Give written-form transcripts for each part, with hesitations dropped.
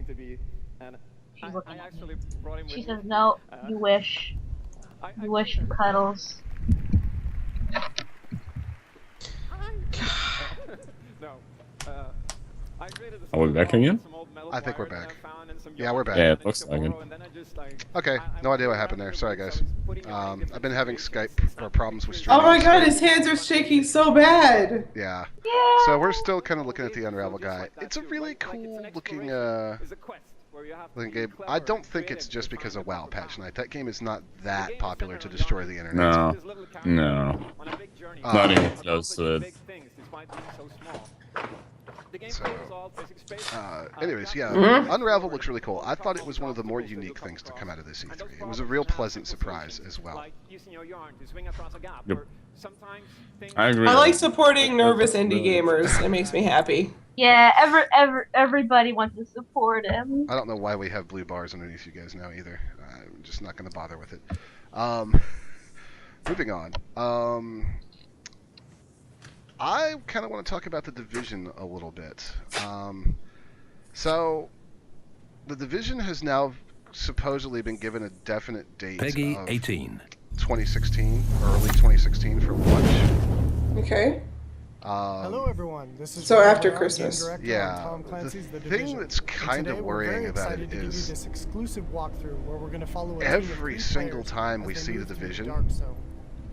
him to be, and She's looking I at actually me. brought him with She me. says, no, you wish. I You wish for cuddles. No. I created Are we back again? I think we're back. Yeah, we're back. Yeah, it looks like it. Okay, no idea what happened there. Sorry, guys. I've been having Skype problems with Oh streaming. my god, his hands are shaking so bad. Yeah. Yeah. So we're still kind of looking at the Unravel guy. It's a really cool looking game. I don't think it's just because of WoW patch night. That game is not that popular to destroy the internet. No. No. Not even close to it. So, anyways, yeah, Unravel looks really cool. I thought it was one of the more unique things to come out of this E3. It was a real pleasant surprise as well. Yep. I agree. I like supporting nervous indie gamers. It makes me happy. Yeah, everybody wants to support him. I don't know why we have blue bars underneath you guys now either. I'm just not going to bother with it. Moving on. I kind of want to talk about the Division a little bit. So, the Division has now supposedly been given a definite date Peggy of 18. 2016, early 2016 for launch. Okay. Hello, everyone. This is So after Christmas. Yeah. The thing that's kind of worrying about it is this exclusive walkthrough where we're going to follow every single time we see the Division,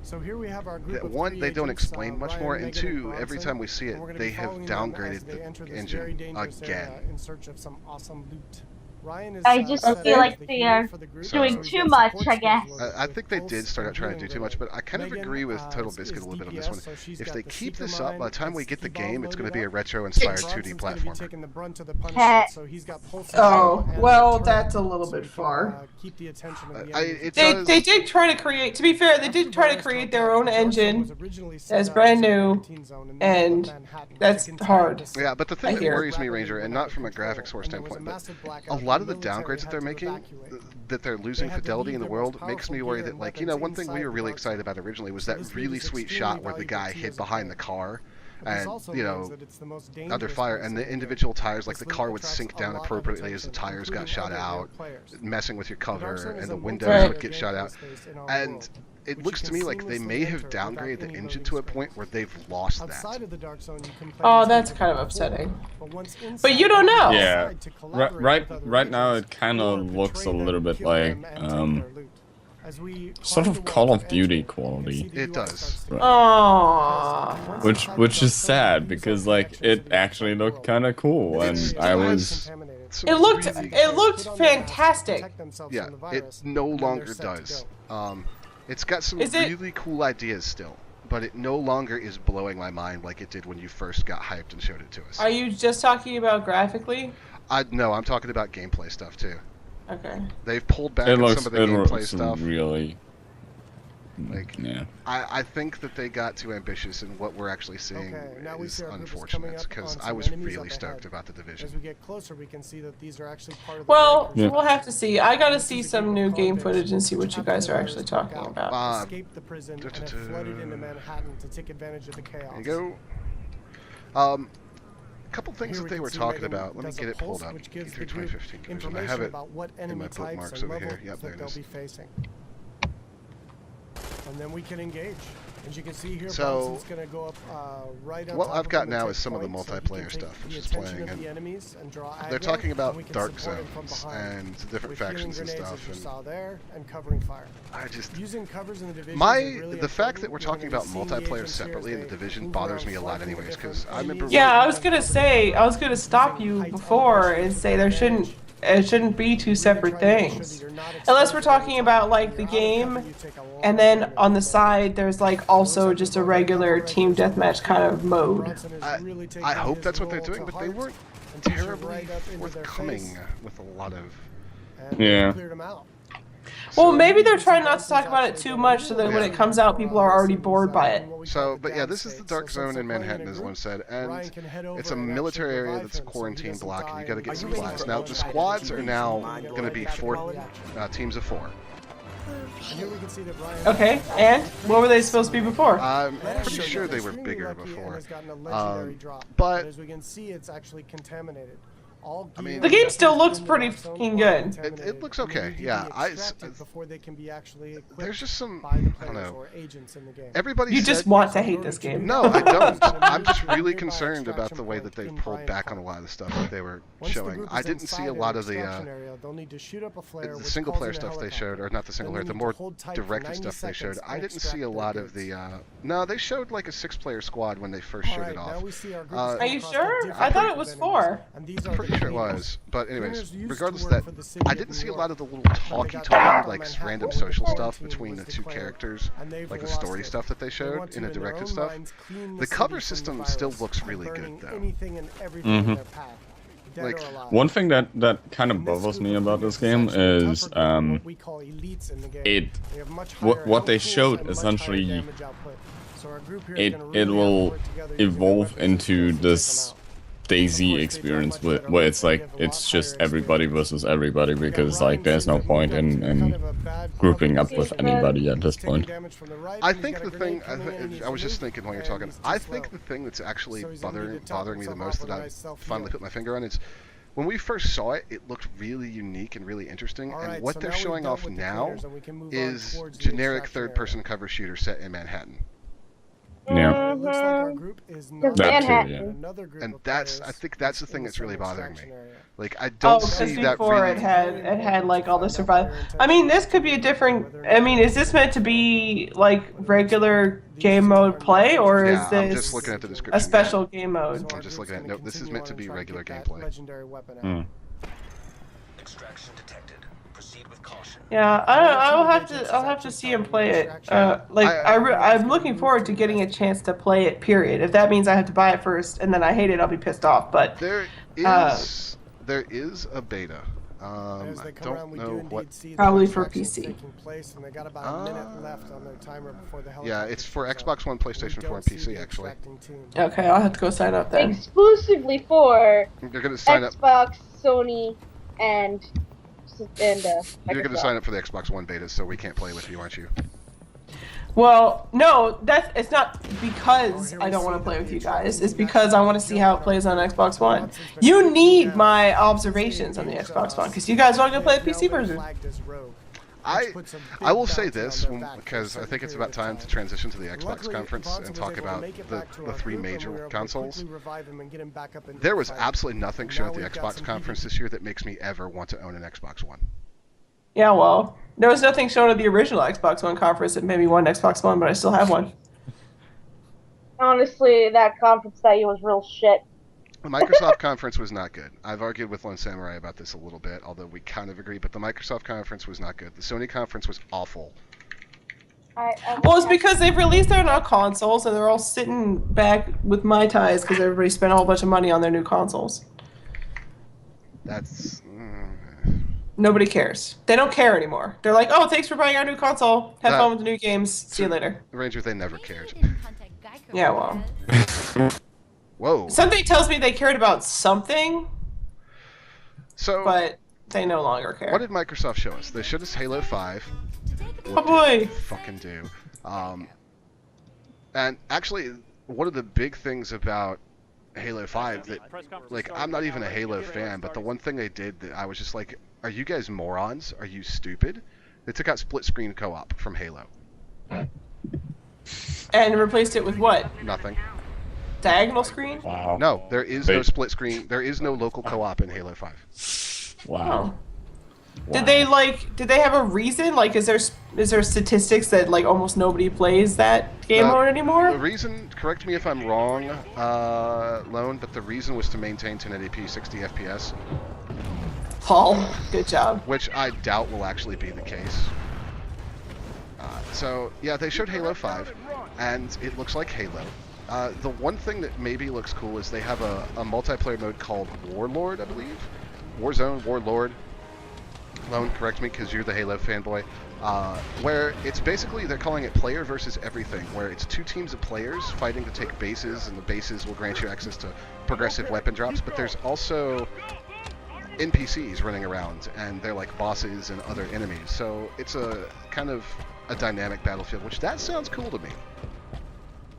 so here we have our group of one, three they don't agents, explain much Ryan, more, and Megan, two, Bronson, every time we see and we're it, gonna they be have following them as downgraded they enter the this very engine dangerous again. area in search of some awesome loot. Ryan is, I just feel like they are doing too much, I guess. I think they did start out trying to do too much, but I kind of agree with Total Biscuit a little bit on this one. If they keep this up, by the time we get the game, it's going to be a retro-inspired 2D platformer. Oh, well, that's a little bit far. They did try to create, to be fair, they did try to create their own engine that's brand new, and that's hard. Yeah, but the thing that worries me, Ranger, and not from a graphics source standpoint, but a lot of the downgrades that they're making, that they're losing fidelity in the world, makes me worry that, like, you know, one thing we were really excited about originally was that really sweet shot where the guy hid behind the car, and, you know, under fire, and the individual tires, like the car would sink down appropriately as the tires got shot out, messing with your cover, and the windows would get shot out. And it looks to me like they may have downgraded the engine to a point where they've lost that. Oh, that's kind of upsetting. But you don't know. Yeah. Right now it kind of looks a little bit like sort of Call of Duty quality. It does. Aww. Which is sad because like it actually looked kind of cool, and I was. It looked fantastic. Yeah, it no longer does. It's got some really cool ideas still, but it no longer is blowing my mind like it did when you first got hyped and showed it to us. Are you just talking about graphically? No, I'm talking about gameplay stuff too. Okay. They've pulled back on some of the gameplay stuff. Really. Like, yeah. I think that they got too ambitious, and what we're actually seeing is unfortunate, because I was really stoked about the Division. As we get closer, we can see that these are actually part of the well, we'll have to see. I gotta see some new game footage and see what you guys are actually talking about. Escaped the prison and have flooded into Manhattan to take advantage of the chaos. There you go. A couple things that they were talking about. Let me get it pulled up. E3 2015 Division. I have it in my bookmarks over here. Yep, there it is. And then we can engage. As you can see here, so gonna go up, right on what I've got now is some of the multiplayer stuff, which is playing, and they're talking about dark zones and different factions and stuff. And covering fire. I just using covers in the Division. The fact that we're talking about multiplayer separately in the Division bothers me a lot, anyways, because I remember. Yeah, I was gonna stop you before and say it shouldn't be two separate things. Unless we're talking about like the game, and then on the side there's like also just a regular team deathmatch kind of mode. I hope that's what they're doing, but they weren't terribly forthcoming with a lot of. Yeah. Well, maybe they're trying not to talk about it too much so that when it comes out, people are already bored by it. So, but yeah, this is the dark zone in Manhattan, as one said, and it's a military area that's a quarantine block, and you gotta get supplies. Now, the squads are now gonna be teams of 4. Okay, and what were they supposed to be before? I'm pretty sure they were bigger before. But as we can see, it's actually contaminated. I mean, The game still looks pretty fucking good. It looks okay. Yeah, before they can be actually equipped there's just some, by the I don't players know. or agents in the game. Everybody You said, just want to hate this game. No, I don't. I'm just really concerned about the way that they've pulled back on a lot of the stuff that they were showing. I didn't see a lot of the single player stuff they showed, or not the single player, the more directed stuff they showed. I didn't see a lot of the. No, they showed like a 6-player squad when they first showed it off. Are you sure? I thought it was 4. I'm pretty sure it was. But anyways, regardless of that, I didn't see a lot of the little talky, like random social stuff between the two characters, like the story stuff that they showed in the directed stuff. The cover system still looks really good, though. Like, one thing that kind of bothers me about this game is what they showed essentially. It will evolve into this DayZ experience where it's like it's just everybody versus everybody, because like there's no point in grouping up with anybody at this point. I think the thing I was just thinking while you're talking, I think the thing that's actually bothering me the most that I finally put my finger on is when we first saw it, it looked really unique and really interesting, and what they're showing off now is generic third-person cover shooter set in Manhattan. Yeah. Looks like our group is not That too, Manhattan. yeah. And I think that's the thing that's really bothering me. Like, I don't see that before really. it had like all the survival. I mean, this could be a different. I mean, is this meant to be like regular game mode play, or is Yeah, I'm just this looking at the description. a special game mode? I'm just looking at. Nope, this is meant to be regular gameplay. Extraction detected. Proceed with caution. Yeah, I'll have to see him play it. I'm looking forward to getting a chance to play it. Period. If that means I have to buy it first and then I hate it, I'll be pissed off. But There is a beta. I don't know what. Probably for PC. Yeah, it's for Xbox One, PlayStation 4, and PC actually. Okay, I'll have to go sign up then. Exclusively for You're gonna sign up. Xbox, Sony, and You're gonna sign up for the Xbox One beta, so we can't play with you, aren't you? Well, no, it's not because I don't want to play with you guys. It's because I want to see how it plays on Xbox One. You need my observations on the Xbox One because you guys want to play the PC version. I will say this because I think it's about time to transition to the Xbox conference and talk about the 3 major consoles. There was absolutely nothing shown at the Xbox conference this year that makes me ever want to own an Xbox One. Yeah, well, there was nothing shown at the original Xbox One conference that made me want an Xbox One, but I still have one. honestly, that conference that year was real shit. The Microsoft conference was not good. I've argued with Lone Samurai about this a little bit, although we kind of agree, but the Microsoft conference was not good. The Sony conference was awful. Well, it's because they've released their new consoles, and they're all sitting back with Mai Tais because everybody spent a whole bunch of money on their new consoles. That's... Nobody cares. They don't care anymore. They're like, oh, thanks for buying our new console. Have fun with the new games. See you later. Ranger, they never cared. Yeah, well. Whoa. Something tells me they cared about something, So, but they no longer care. what did Microsoft show us? They showed us Halo 5. Oh boy. Fucking do. And actually, one of the big things about Halo 5 that, like, I'm not even a Halo fan, but the one thing they did that I was just like, are you guys morons? Are you stupid? They took out split screen co-op from Halo. And replaced it with what? Nothing. Diagonal screen? Wow. No, there is no split screen. There is no local co-op in Halo 5. Wow. Did they have a reason? Like, is there statistics that like almost nobody plays that game mode anymore? The reason, correct me if I'm wrong, Lone, but the reason was to maintain 1080p 60 FPS. Paul, good job. Which I doubt will actually be the case. So, yeah, they showed Halo 5, and it looks like Halo. The one thing that maybe looks cool is they have a multiplayer mode called Warlord, I believe? Warzone, Warlord. Lone, correct me, because you're the Halo fanboy. Where it's basically, they're calling it player versus everything, where it's 2 teams of players fighting to take bases, and the bases will grant you access to progressive weapon drops, but there's also NPCs running around, and they're like bosses and other enemies. So it's a kind of a dynamic battlefield, which that sounds cool to me.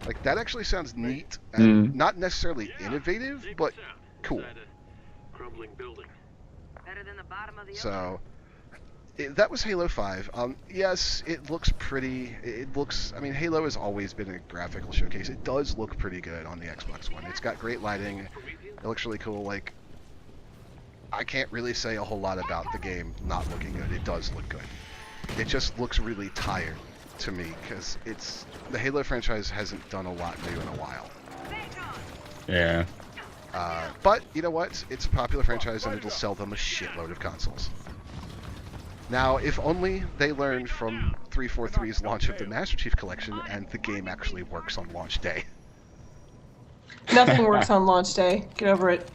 Like, that actually sounds neat, and not necessarily innovative, but cool. So that was Halo 5. Yes, it looks pretty. It looks. I mean, Halo has always been a graphical showcase. It does look pretty good on the Xbox One. It's got great lighting. It looks really cool. Like, I can't really say a whole lot about the game not looking good. It does look good. It just looks really tired to me because the Halo franchise hasn't done a lot new in a while. Yeah. But you know what? It's a popular franchise and it'll sell them a shitload of consoles. Now, if only they learned from 343's launch of the Master Chief Collection and the game actually works on launch day. Nothing works on launch day. Get over it.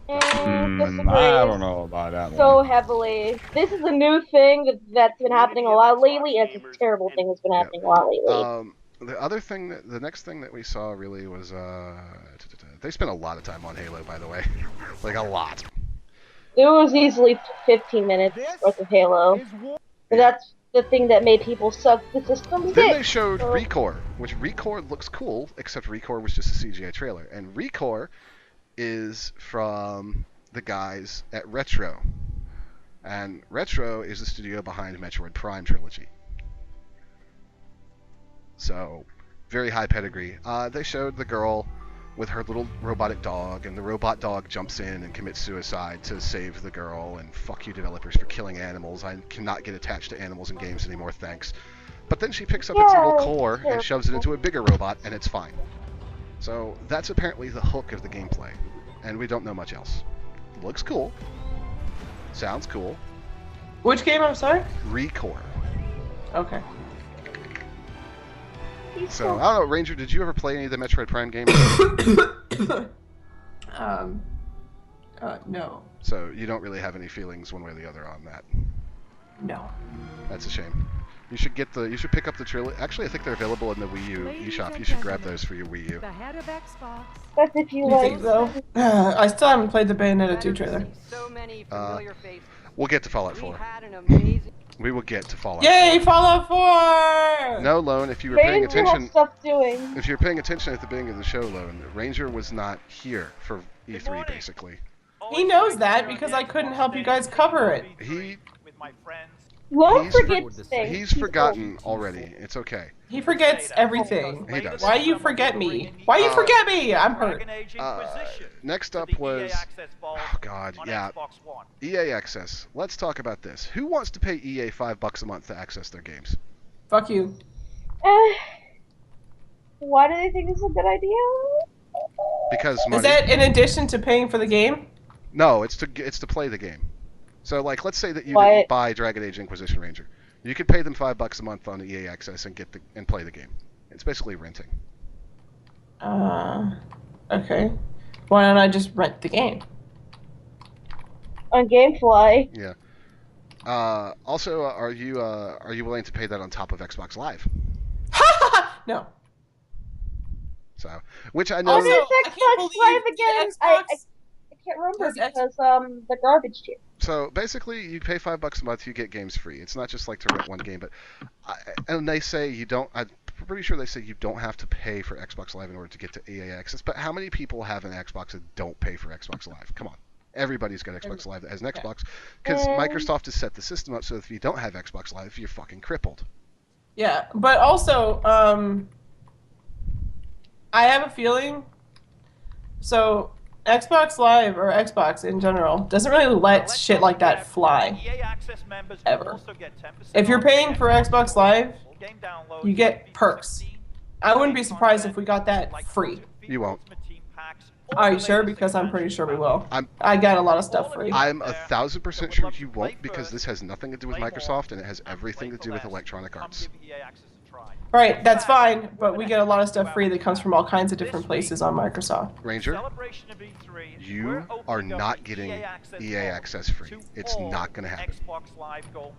I don't know about that So one. heavily. This is a new thing that's been happening a lot lately, and it's a terrible thing that's been happening a lot lately. The next thing that we saw really was, they spent a lot of time on Halo, by the way. Like, a lot. It was easily 15 minutes worth of Halo. And that's the thing that made people suck the system. Then they showed Recore, which Recore looks cool, except Recore was just a CGI trailer. And Recore is from the guys at Retro. And Retro is the studio behind Metroid Prime trilogy. So, very high pedigree. They showed the girl with her little robotic dog, and the robot dog jumps in and commits suicide to save the girl, and fuck you developers for killing animals. I cannot get attached to animals in games anymore, thanks. But then she picks up its little core and shoves it into a bigger robot, and it's fine. So that's apparently the hook of the gameplay, and we don't know much else. Looks cool. Sounds cool. Which game, I'm sorry? Recore. Okay. So, I don't know, Ranger, did you ever play any of the Metroid Prime games? No. So, you don't really have any feelings one way or the other on that. No. That's a shame. You should pick up the trilogy. Actually, I think they're available in the Wii U eShop. You should grab those for your Wii U. The head of Xbox. That's if you You like. think so? I still haven't played the Bayonetta 2 trailer. So many familiar faces. We'll get to Fallout We 4. had an amazing. We will get to Fallout. Yay, Fallout 4! No, Lone, if you were paying Ranger has attention, stuff doing. if you were paying attention at the beginning of the show, Lone, Ranger was not here for E3 basically. He knows that because I couldn't help you guys cover it. He Lone He's forgets things. he's forgotten already. It's okay. He forgets everything. He does. Why you forget me? Why you forget me? I'm hurt. Next up was, oh god, yeah, EA Access. Let's talk about this. Who wants to pay EA $5 a month to access their games? Fuck you. Why do they think this is a good idea? Because money. Is that in addition to paying for the game? No, it's to play the game. So, like, let's say that you What? didn't buy Dragon Age Inquisition Ranger. You could pay them $5 a month on EA Access and and play the game. It's basically renting. Okay. Why don't I just rent the game? On GameFly. Yeah. Also, are you willing to pay that on top of Xbox Live? No. So, which I know. Also, I Xbox can't believe Live the again. Xbox- I can't remember Does X- because the garbage tier. So basically, you pay $5 a month, you get games free. It's not just like to rent one game, but and they say you don't. I'm pretty sure they say you don't have to pay for Xbox Live in order to get to EA Access. But how many people have an Xbox that don't pay for Xbox Live? Come on, everybody's got Xbox Live that has an Xbox because Microsoft has set the system up so that if you don't have Xbox Live, you're fucking crippled. Yeah, but also, I have a feeling. So, Xbox Live or Xbox in general doesn't really let shit like that fly. Ever. If you're paying for Xbox Live, you get perks. I wouldn't be surprised if we got that free. You won't. Are you sure? Because I'm pretty sure we will. I'm I got a lot of stuff free. I'm 1,000% sure you won't because this has nothing to do with Microsoft and it has everything to do with Electronic Arts. Right, that's fine, but we get a lot of stuff free that comes from all kinds of different places on Microsoft. Ranger, you are not getting EA Access free. It's not going to happen.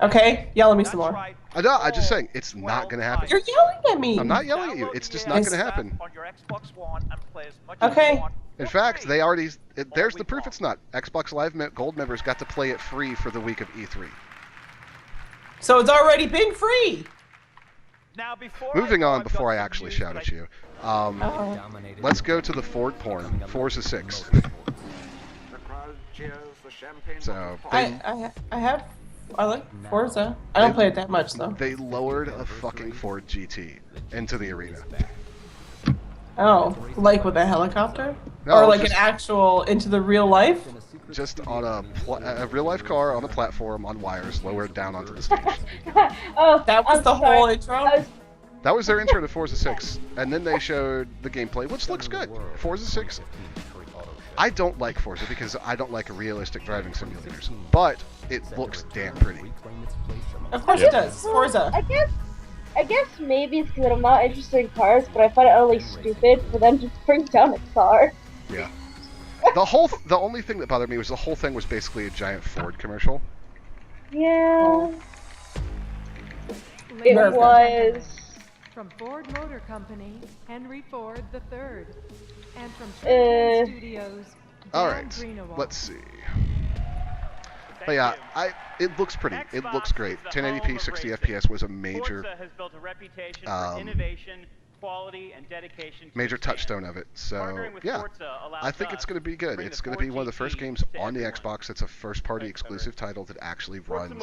Okay? Yell at me some more. I'm just saying, it's not going to happen. You're yelling at me! I'm not yelling at you. It's just not going to happen. Okay. In fact, they already... there's the proof it's not. Xbox Live Gold members got to play it free for the week of E3. So it's already been free! Moving on before I actually shout at you. Let's go to the Ford porn. Forza 6. So I like Forza. I don't play it that much though. they lowered a fucking Ford GT into the arena. Oh, like with a helicopter? No, Or like just- an actual into the real life? Just on a real life car on a platform on wires lowered down onto the stage. Oh, That was I'm the sorry. whole intro? That was their intro to Forza 6, and then they showed the gameplay, which looks good. Forza 6. I don't like Forza because I don't like realistic driving simulators, but it looks damn pretty. Of course it does. Forza. I guess maybe it's because I'm not interested in cars, but I find it utterly stupid for them to bring down a car. Yeah. The only thing that bothered me was the whole thing was basically a giant Ford commercial. Yeah. It Ladies and was. gentlemen, from Ford Motor Company, Henry Ford III, and from Uh, Trinidad Studios, All Dan right, Greenawalt. let's see. But yeah, it looks pretty. It looks great. 1080p, 60 FPS was a major major touchstone of it. So yeah, I think it's going to be good. It's going to be one of the first games on the Xbox that's a first-party exclusive title that actually runs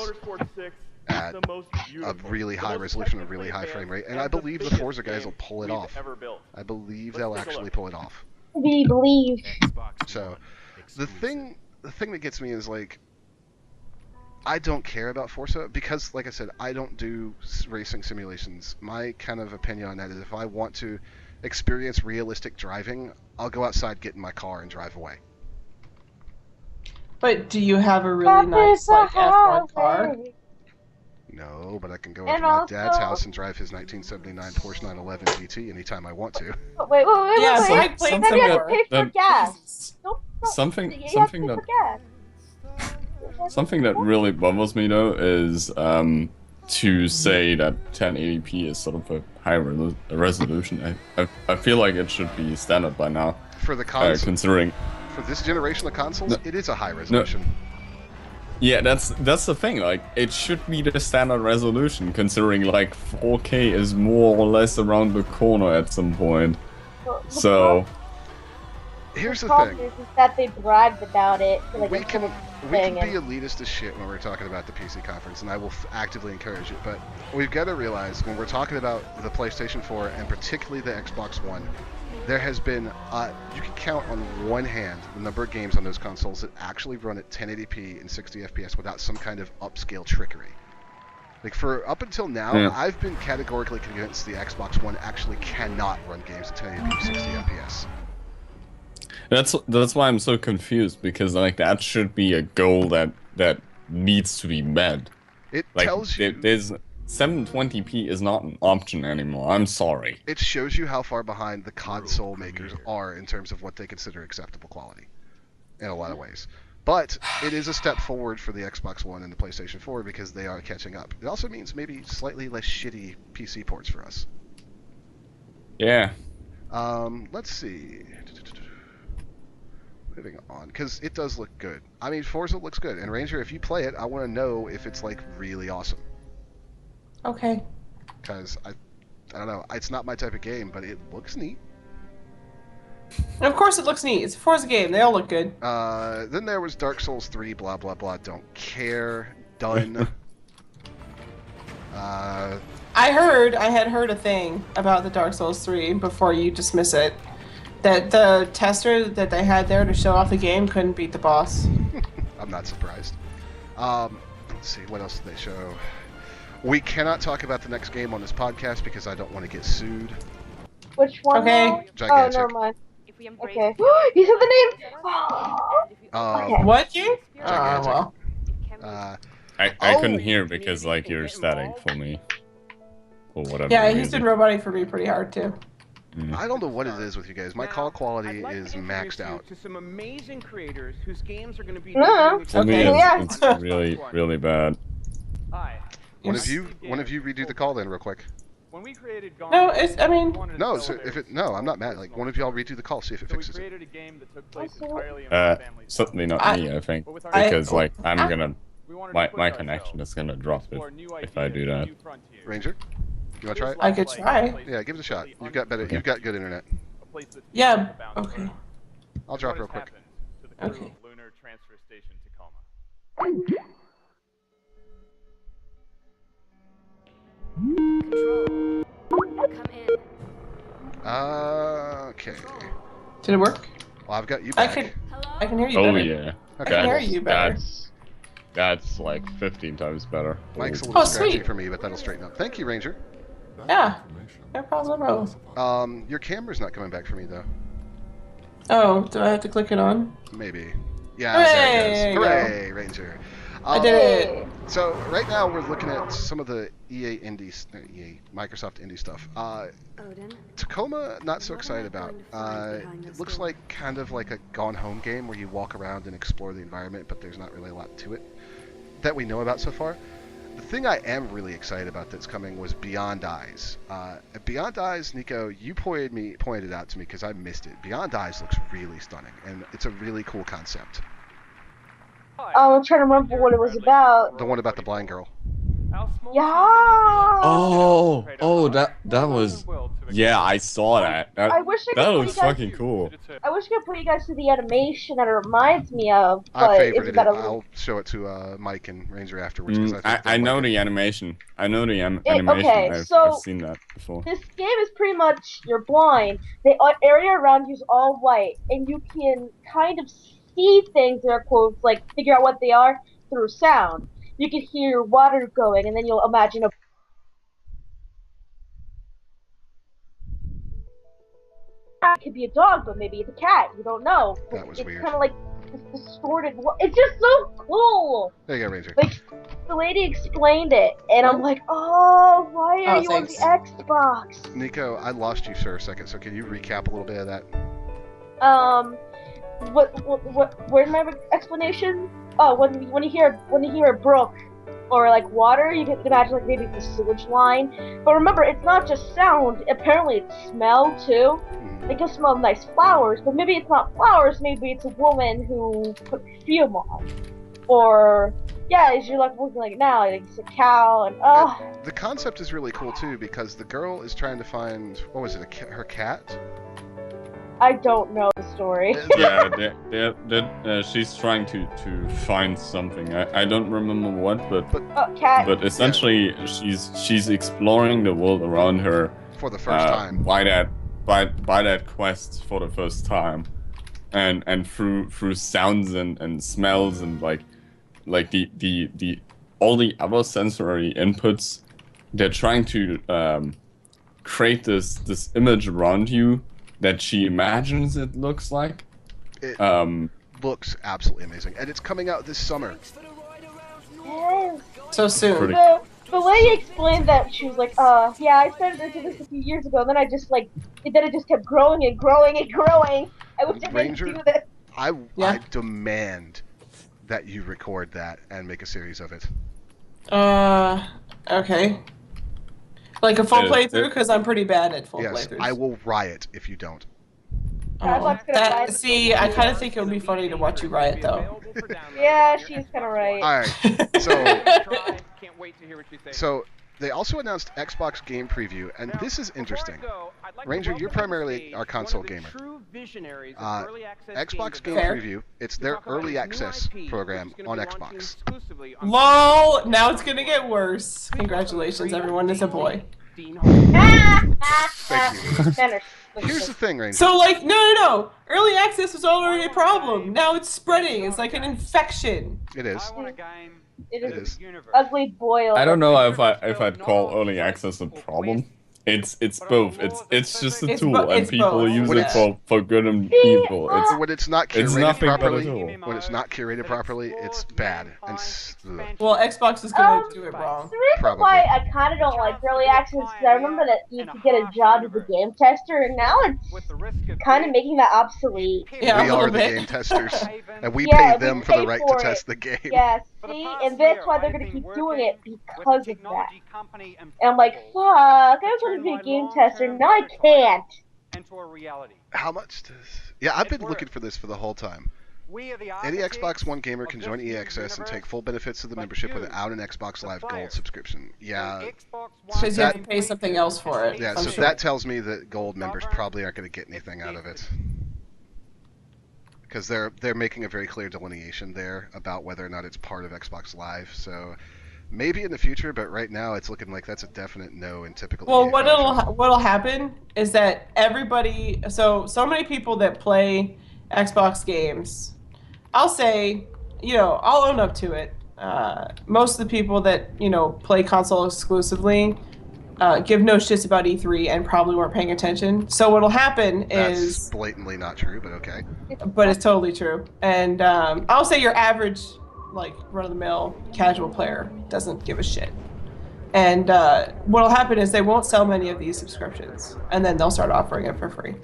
at a really high resolution, a really high frame rate, and I believe the Forza guys will pull it off. I believe they'll actually pull it off. We believe. So the thing that gets me is like, I don't care about Forza because, like I said, I don't do racing simulations. My kind of opinion on that is if I want to experience realistic driving, I'll go outside, get in my car, and drive away. But do you have a really nice like F1 car? No, but I can go And over to my dad's also- house and drive his 1979 Porsche 911 GT anytime I want to. Wait. Yeah, so I Wait. played Then you have before. to pay for That- gas. Don't, Something- you have to something pay that- for gas. Something that really bothers me though is to say that 1080p is sort of a high resolution. I feel like it should be standard by now, For the console, considering. for this generation of consoles, it is a high resolution. Yeah, that's the thing. Like, it should be the standard resolution, considering like 4K is more or less around the corner at some point. So Here's the problem thing. is that they bragged about it. For like We a can whole be thing, and- elitist as shit when we're talking about the PC conference, and I will actively encourage it. But we've got to realize when we're talking about the PlayStation 4 and particularly the Xbox One, there has been you can count on one hand the number of games on those consoles that actually run at 1080p and 60 FPS without some kind of upscale trickery. Like for up until now, Yeah. I've been categorically convinced the Xbox One actually cannot run games at 1080p 60 FPS. that's why I'm so confused, because like that should be a goal that needs to be met. It Like tells you. there's 720p is not an option anymore. I'm sorry. It shows you how far behind the console makers are in terms of what they consider acceptable quality in a lot of ways. But it is a step forward for the Xbox One and the PlayStation 4 because they are catching up. It also means maybe slightly less shitty PC ports for us. Yeah. Let's see. Moving on, because it does look good. I mean, Forza looks good, and Ranger, if you play it, I want to know if it's like really awesome. Okay. Because I don't know, it's not my type of game, but it looks neat. And of course it looks neat. It's a Forza game. They all look good. Then there was Dark Souls 3, blah blah blah. Don't care. Done. I had heard a thing about the Dark Souls 3 before you dismiss it. That the tester that they had there to show off the game couldn't beat the boss. I'm not surprised. Let's see, what else did they show? We cannot talk about the next game on this podcast because I don't want to get sued. Which one? Okay. now? Gigantic. Oh, never mind. If we embrace Okay. the You said the name. Okay. What you? Oh, Gigantic. well. I Oh! couldn't hear because like you're static for me. Or whatever. Yeah, reason. he's been roboting for me pretty hard too. I don't know what it is with you guys. My call quality I'd like is to introduce maxed you out. To some amazing creators whose games are going to be No. debuting For me, Okay. Yeah. it's really, really bad. Hi. One Yes. of you redo the call then real quick. When we created Gone, No, it's. I mean, No, so if it no, I'm not mad. Like one of y'all redo the call, see if it So we fixes it. created a game that took place Also- entirely in my family's Certainly not I- me, I think, But with our- because like I'm gonna We wanted to my push my ourselves, connection is gonna drop explore new if I ideas do and that. new frontiers. Ranger, you wanna try it? I could try. Yeah, give it a shot. You've got better. You've got good internet. A place that's Yeah, bound to okay. learn. I'll drop What real has quick. happened to the crew Okay. of Lunar transfer station, Tacoma. Control. Come in. Okay. Did it work? Well, I've got you I back. can hear you Oh better. yeah. I can hear you better. That's like 15 times better. Mike's a little scratchy sweet. for me, but that'll straighten up. Thank you, Ranger. Yeah. No problem. Your camera's not coming back for me though. Oh, do I have to click it on? Maybe. Yeah, Hooray, there it there goes. you Hooray, Ranger. I did it. So right now we're looking at some of the Microsoft indie stuff. Odin. Tacoma, not so excited about. It looks like kind of like a Gone Home game where you walk around and explore the environment, but there's not really a lot to it that we know about so far. The thing I am really excited about that's coming was Beyond Eyes. Beyond Eyes, Nico, you pointed it out to me because I missed it. Beyond Eyes looks really stunning, and it's a really cool concept. I'm trying to remember what it was about. The one about the blind girl. Yeah. Oh, that was. Yeah, I saw that. I wish I could that put looks you guys- fucking cool. I wish I could put you guys to the animation that it reminds me of, I but favorited it's it. about a I'll show it to Mike and Ranger afterwards. 'Cause I, think I they'll know like it. the animation. I know the animation. okay, I've so- seen that before. This game is pretty much you're blind. The area around you is all white, and you can kind of see things, air quotes, like figure out what they are through sound. You can hear water going, and then you'll imagine a. It could be a dog, but maybe it's a cat. You don't know. That was weird. It's kind of like this distorted. It's just so cool. There you go, Ranger. Like the lady explained it, and I'm like, oh, why are you thanks. on the Xbox? Nico, I lost you for a second, so can you recap a little bit of that? Where's my explanation? Oh, when you hear a brook or like water, you can imagine like maybe it's a sewage line. But remember, it's not just sound. Apparently, it's smell too. They can smell nice flowers, but maybe it's not flowers. Maybe it's a woman who put perfume on, or yeah, as you're like looking like now, like it's a cow, and The concept is really cool too because the girl is trying to find what was it? Her cat? I don't know the story. Yeah, she's trying to find something. I don't remember what, Cat. but essentially she's exploring the world around her For the first time. by that quest for the first time, and through sounds and smells and like the all the other sensory inputs, they're trying to create this image around you that she imagines it looks like. It looks absolutely amazing, and it's coming out this summer. Yes. So soon. The lady explained that she was like, yeah, I started to do this a few years ago, and then it just kept growing and growing and growing. I wish I Ranger, didn't do this. I demand that you record that and make a series of it. Okay. Like a full playthrough, because I'm pretty bad at full Yes, playthroughs. I will riot if you don't. See, I kind of think it would be funny to watch you riot, though. Yeah, she's kind of right. Alright, so Can't wait to hear what you think. so they also announced Xbox Game Preview, and this is interesting. Ranger, you're primarily our console gamer. Xbox Game Fair. Preview, it's their early access program on Xbox. LOL! Now it's gonna get worse. Congratulations, everyone. It's a boy. Thank you. Here's the thing, Ranger. So, like, no. Early access was already a problem. Now it's spreading. It's like an infection. It is. It It is. ugly boy. I don't know if I'd call early access a problem. It's both. It's just a It's tool, bo- and it's people both. use When it it's- for good and evil. When it's not It's curated nothing but a properly, tool. when it's not curated properly, it's bad. And ugh. Well, Xbox is gonna do it wrong. The reason Probably. why I kind of don't like early access is I remember that you could get a job as a game tester, and now it's kind of making that obsolete. Yeah, We a are little the bit. game testers, and we Yeah, pay we them for the pay right for to it. test the game. Yeah, see, and that's why they're gonna keep doing it because of that. And I'm like, fuck, I was going to be a game tester, now I can't. How much does... Yeah, I've been looking for this for the whole time. Any Xbox One gamer can join EA Access and take full benefits of the membership without an Xbox Live Gold subscription. Yeah, Because you have to pay something else for it. yeah. I'm So sure. that tells me that Gold members probably aren't going to get anything out of it. because they're making a very clear delineation there about whether or not it's part of Xbox Live. So maybe in the future, but right now it's looking like that's a definite no in typical. Well, EA fashion. what'll happen is that everybody, so many people that play Xbox games, I'll say, I'll own up to it. Most of the people that play console exclusively give no shits about E3 and probably weren't paying attention. So what'll happen is That's blatantly not true, but okay. But it's totally true. And I'll say your average, like, run-of-the-mill casual player doesn't give a shit. And what'll happen is they won't sell many of these subscriptions, and then they'll start offering it for free.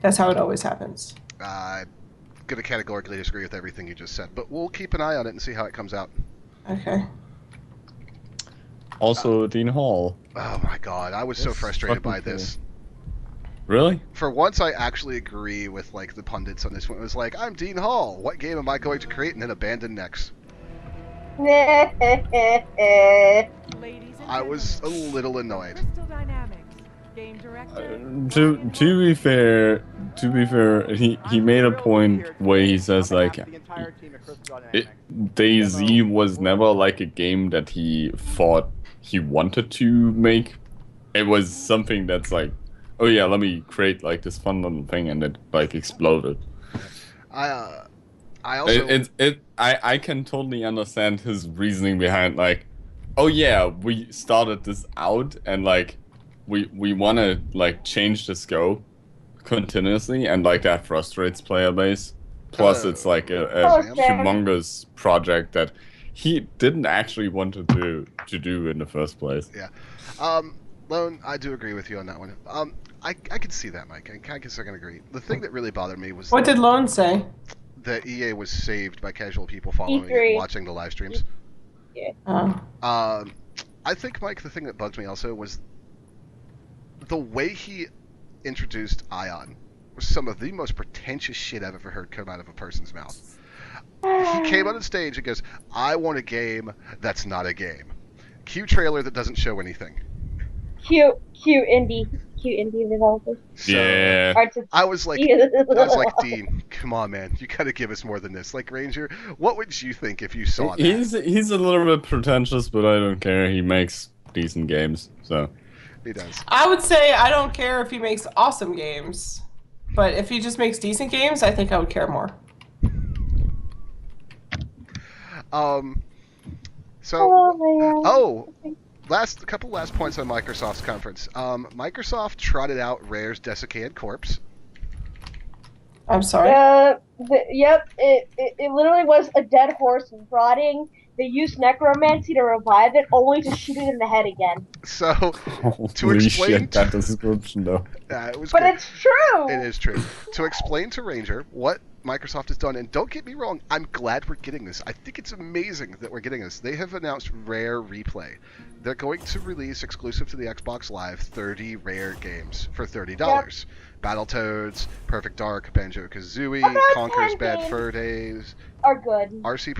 That's how it always happens. I'm going to categorically disagree with everything you just said, but we'll keep an eye on it and see how it comes out. Okay. Also, Dean Hall. Oh my god, I was so frustrated by this. Really? For once, I actually agree with like the pundits on this one. It was like, I'm Dean Hall. What game am I going to create and then abandon next? I was a little annoyed. Crystal Dynamics, game director. To be fair, he made a point where he says like, DayZ was never like a game that he thought he wanted to make. It was something that's like, oh yeah, let me create like this fun little thing, and it like exploded. I also I can totally understand his reasoning behind like, oh yeah, we started this out and like we want to like change the scope continuously, and like that frustrates player base. Plus it's like a humongous project that he didn't actually want to do in the first place. Yeah. Lone, I do agree with you on that one. I could see that, Mike. I guess I can agree. The thing that really bothered me was What did Lone say? that EA was saved by casual people following E3. and watching the live streams. Yeah. I think, Mike, the thing that bugged me also was the way he introduced Ion was some of the most pretentious shit I've ever heard come out of a person's mouth. He came on the stage and goes, I want a game that's not a game. Cue trailer that doesn't show anything. Cute indie developers. So, Yeah. I was like, Dean, come on, man, you gotta give us more than this. Like, Ranger, what would you think if you saw that? He's a little bit pretentious, but I don't care. He makes decent games, so. He does. I would say I don't care if he makes awesome games, but if he just makes decent games, I think I would care more. Last points on Microsoft's conference. Microsoft trotted out Rare's desiccated corpse. I'm sorry. Yep, it literally was a dead horse rotting. They used necromancy to revive it, only to shoot it in the head again. So, to Holy explain... shit, that description, though. It was but good. it's true! It is true. To explain to Ranger what Microsoft has done, and don't get me wrong, I'm glad we're getting this. I think it's amazing that we're getting this. They have announced Rare Replay. They're going to release, exclusive to the Xbox Live, 30 Rare games for $30. Yep. Battletoads, Perfect Dark, Banjo-Kazooie, Conker's Bad Fur Days. Are good. RC.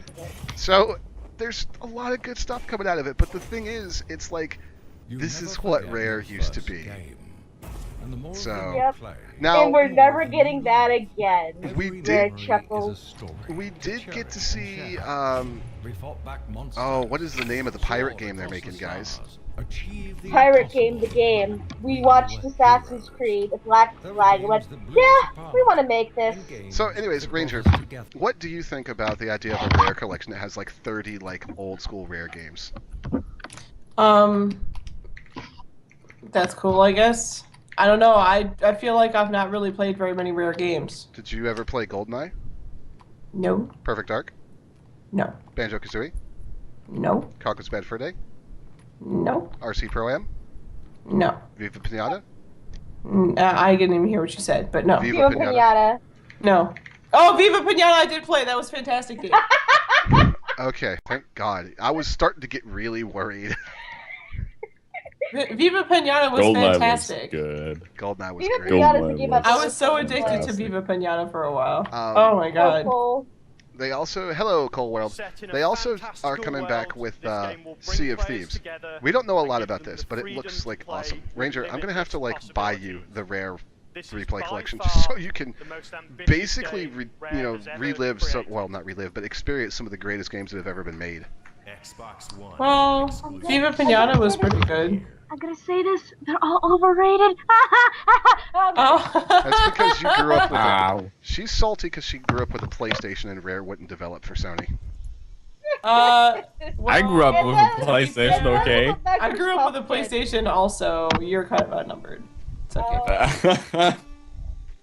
So, there's a lot of good stuff coming out of it, but the thing is, it's like, this is what Rare used to be. So, yep. Now, and we're never getting that again. We did get to see, what is the name of the pirate game they're making, guys? Pirate Game, the game. We watched Assassin's Creed, the Black Flag, and went, yeah, we want to make this. So, anyways, Ranger, what do you think about the idea of a Rare collection that has like 30 like old school Rare games? That's cool, I guess. I don't know. I feel like I've not really played very many Rare games. Did you ever play GoldenEye? No. Perfect Dark? No. Banjo-Kazooie? No. Conker's Bad Fur Day? No. RC Pro-Am? No. Viva Pinata? I didn't even hear what you said, but no. Viva Pinata. No. Oh, Viva Pinata I did play. That was a fantastic game. Okay, thank God. I was starting to get really worried. Viva Pinata was fantastic. GoldenEye was Viva great. Pinata's a game I was so addicted to Viva Pinata for a while. Oh my god. Cool. They also, hello Cold World, they also are coming back with Sea of Thieves. We don't know a lot about this, but it looks like awesome. Ranger, I'm going to have to like buy you the Rare replay collection, just so you can basically, relive some. Well, not relive, but experience some of the greatest games that have ever been made. Xbox One. Well, Viva Pinata was pretty good. I'm gonna say this, they're all overrated. Oh. That's because you grew up with Ow. She's salty because she grew up with a PlayStation and Rare wouldn't develop for Sony. Well, I grew up with a PlayStation, okay? I grew up with a PlayStation also. You're kind of outnumbered. It's okay.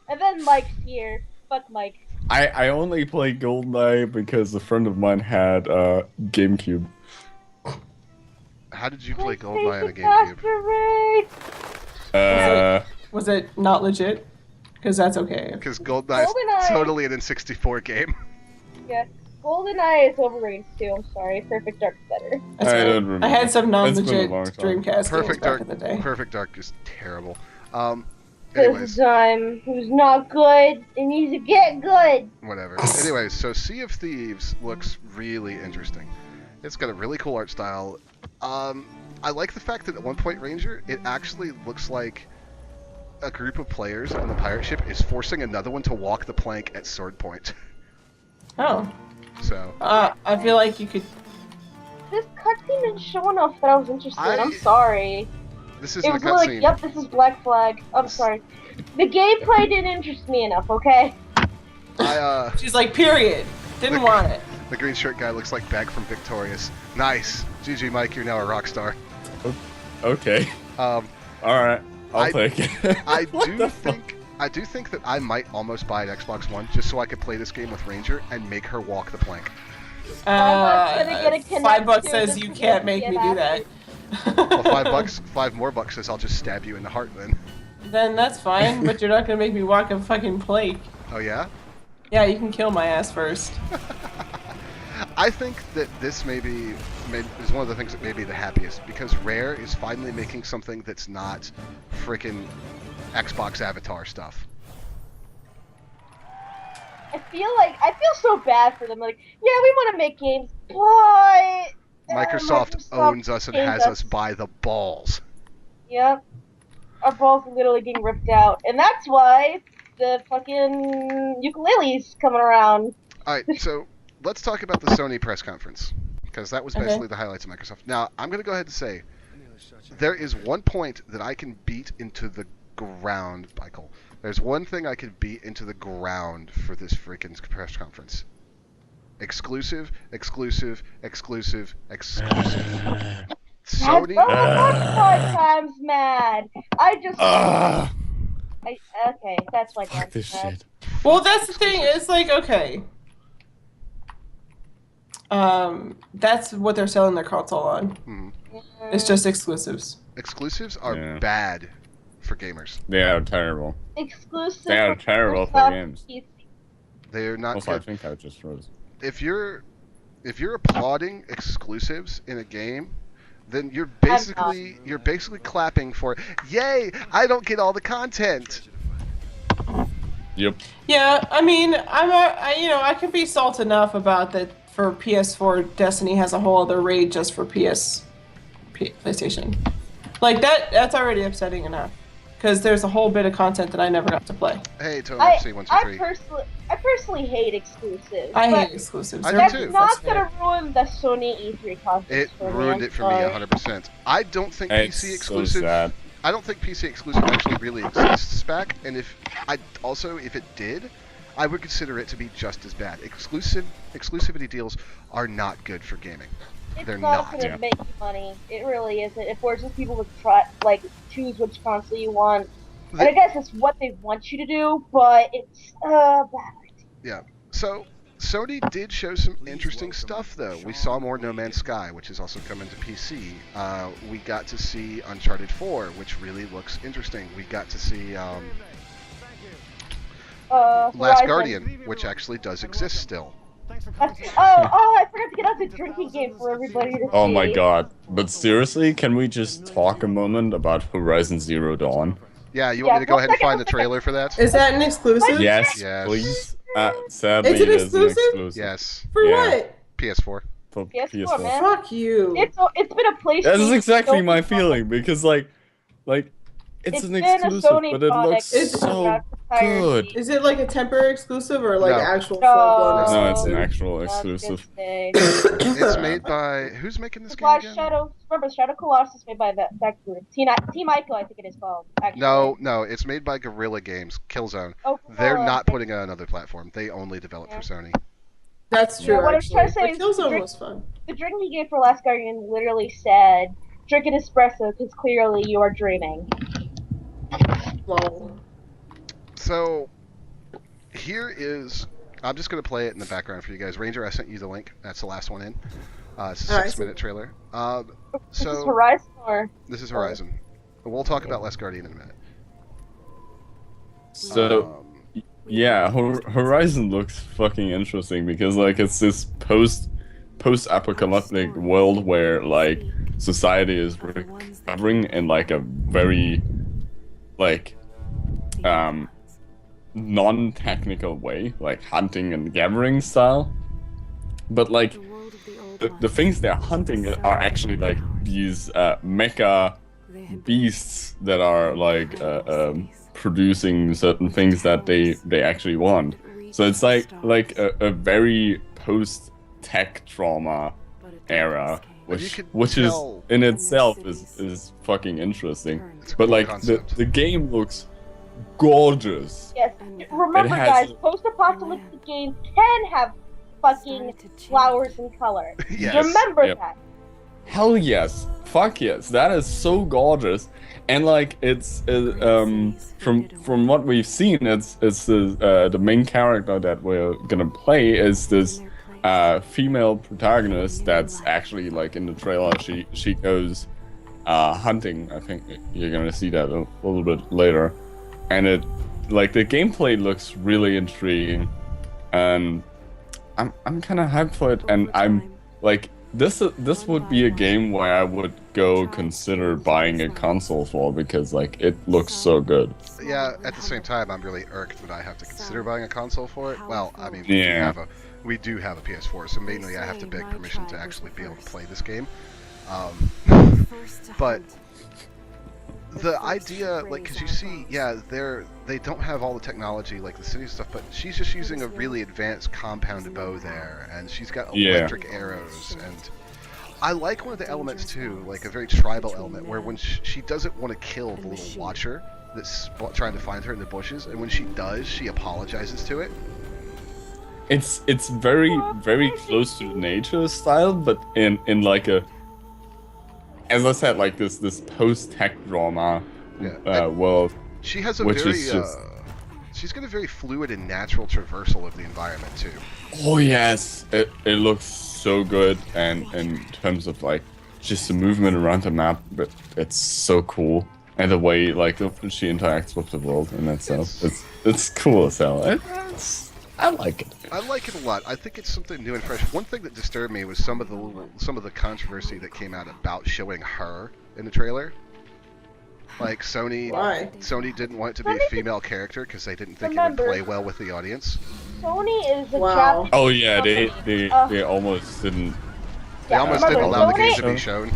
And then Mike's here. Fuck Mike. I only played GoldenEye because a friend of mine had a GameCube. How did you play GoldenEye on a GameCube? Was it not legit? Because that's okay. Because GoldenEye is totally an N64 game. Yeah. GoldenEye is overrated too, I'm sorry. Perfect Dark's better. I had some non-legit Dreamcast Perfect games back in the day. Perfect Dark is terrible. This time, who's not good, it needs to get good. Whatever. Anyways, so Sea of Thieves looks really interesting. It's got a really cool art style. I like the fact that at one point, Ranger, it actually looks like a group of players on the pirate ship is forcing another one to walk the plank at sword point. Oh. So. I feel like you could. This cutscene didn't show enough that I was interested. I'm sorry. This isn't a cutscene. Like, yep, this is Black Flag. I'm sorry. The gameplay didn't interest me enough. Okay. She's like, period. Didn't want it. The green shirt guy looks like Bag from Victorious. Nice. GG, Mike. You're now a rock star. Okay. All right. I'll take it. I do think that I might almost buy an Xbox One just so I could play this game with Ranger and make her walk the plank. $5 says you can't make me do that. Well, $5 more bucks says I'll just stab you in the heart then. Then that's fine, but you're not gonna make me walk a fucking plank. Oh yeah? Yeah, you can kill my ass first. I think that this maybe is one of the things that made me the happiest because Rare is finally making something that's not frickin' Xbox Avatar stuff. I feel so bad for them. Like, yeah, we want to make games, but Microsoft owns us and has us by the balls. Yep. Our balls are literally getting ripped out. And that's why the fucking ukulele's coming around. Alright, so let's talk about the Sony press conference. Because that was basically the highlights of Microsoft. Now, I'm going to go ahead and say, there is one point that I can beat into the ground, Michael. There's one thing I could beat into the ground for this freaking press conference. Exclusive, exclusive, exclusive, exclusive. Sony. That's 5 times mad. Okay, that's why Fuck this shit. Well, that's the thing. It's like, okay. That's what they're selling their console on. Mm-hmm. It's just exclusives. Exclusives are bad for gamers. They are terrible. Exclusive. They are terrible for games. They're not also, good. I think I just froze. If you're applauding exclusives in a game, then you're basically clapping for, yay! I don't get all the content. Yep. Yeah, I mean, I can be salt enough about that. For PS4, Destiny has a whole other raid just for PlayStation. Like that's already upsetting enough. Because there's a whole bit of content that I never got to play. Hey, Tony, FC123. I personally hate exclusives. I hate exclusives. I That's do too. not gonna ruin the Sony E3 conference. It ruined it for me 100%. I don't think PC exclusive. So I don't think PC exclusive actually really exists back. And if it did, I would consider it to be just as bad. Exclusivity deals are not good for gaming. They're not. It's not gonna make you money. It really isn't. It forces people to choose which console you want. And I guess it's what they want you to do, but it's bad. Yeah. So Sony did show some interesting stuff, though. We saw more No Man's Sky, which is also coming to PC. We got to see Uncharted 4, which really looks interesting. We got to see Last Guardian, which actually does exist still. I forgot to get out the drinking game for everybody to see. Oh my god. But seriously, can we just talk a moment about Horizon Zero Dawn? Yeah, you want me to go ahead and find the trailer for that? Is that an exclusive? Yes, please. Sadly, is it exclusive? Yes. For what? PS4. For PS4, man. Fuck you. It's been a PlayStation. That's exactly my feeling, because like It's an been a exclusive, Sony but it looks product so throughout the entirety. good. Is it like a temporary exclusive or like No. actual full-blown No, it's an exclusive? actual That's exclusive. just It's made by who's making this it's game by again? Shadow. Remember, Shadow Colossus made by that group. Team Ico, I think it is called. Actually. No, it's made by Guerrilla Games, Killzone. Oh, They're Guerrilla. not putting it on another platform. They only develop for Sony. That's true, what I'm actually. trying to say But is Killzone was fun. the drinking game for Last Guardian literally said, "Drink an espresso because clearly you are dreaming." Lol. So, here is. I'm just going to play it in the background for you guys. Ranger, I sent you the link. That's the last one in. It's a 6-minute trailer. This is Horizon or? This is Horizon. We'll talk about Last Guardian in a minute. So, yeah, Horizon looks fucking interesting because like it's this post-apocalyptic world where like society is recovering in like a very like non-technical way, like hunting and gathering style. But like the things they're hunting are actually like these mecha beasts that are like producing certain things that they actually want. So it's like a very post-tech trauma era, which is in itself is fucking interesting. But like the game looks gorgeous. Yes. Remember, guys, post-apocalyptic games can have fucking flowers and color. Yes. Remember that. Hell yes. Fuck yes. That is so gorgeous. And like it's from what we've seen, it's the main character that we're gonna play is this female protagonist that's actually like in the trailer she goes hunting. I think you're gonna see that a little bit later. And it like the gameplay looks really intriguing. And I'm kinda hyped for it, and I'm like this would be a game where I would go consider buying a console for because like it looks so good. Yeah, at the same time, I'm really irked that I have to consider buying a console for it. Well, I mean, we do have a PS4, so mainly I have to beg permission to actually be able to play this game. But the idea, like, because you see, yeah, they don't have all the technology like the city stuff, but she's just using a really advanced compound bow there, and she's got electric arrows, and I like one of the elements too, like a very tribal element, where when she doesn't want to kill the little watcher that's trying to find her in the bushes, and when she does, she apologizes to it. It's very very close to nature style, but in like a, as I said, like this post-tech drama world. She has a which very, is just... she's got a very fluid and natural traversal of the environment too. Oh yes, it looks so good, and in terms of like just the movement around the map, but it's so cool, and the way like she interacts with the world in itself, it's cool as hell. I like it. I like it a lot. I think it's something new and fresh. One thing that disturbed me was some of the controversy that came out about showing her in the trailer. Like Sony didn't want it to be a female character because they didn't think it would play well with the audience. Sony is a Japanese. Oh yeah, they almost didn't. They almost didn't allow the game to be shown.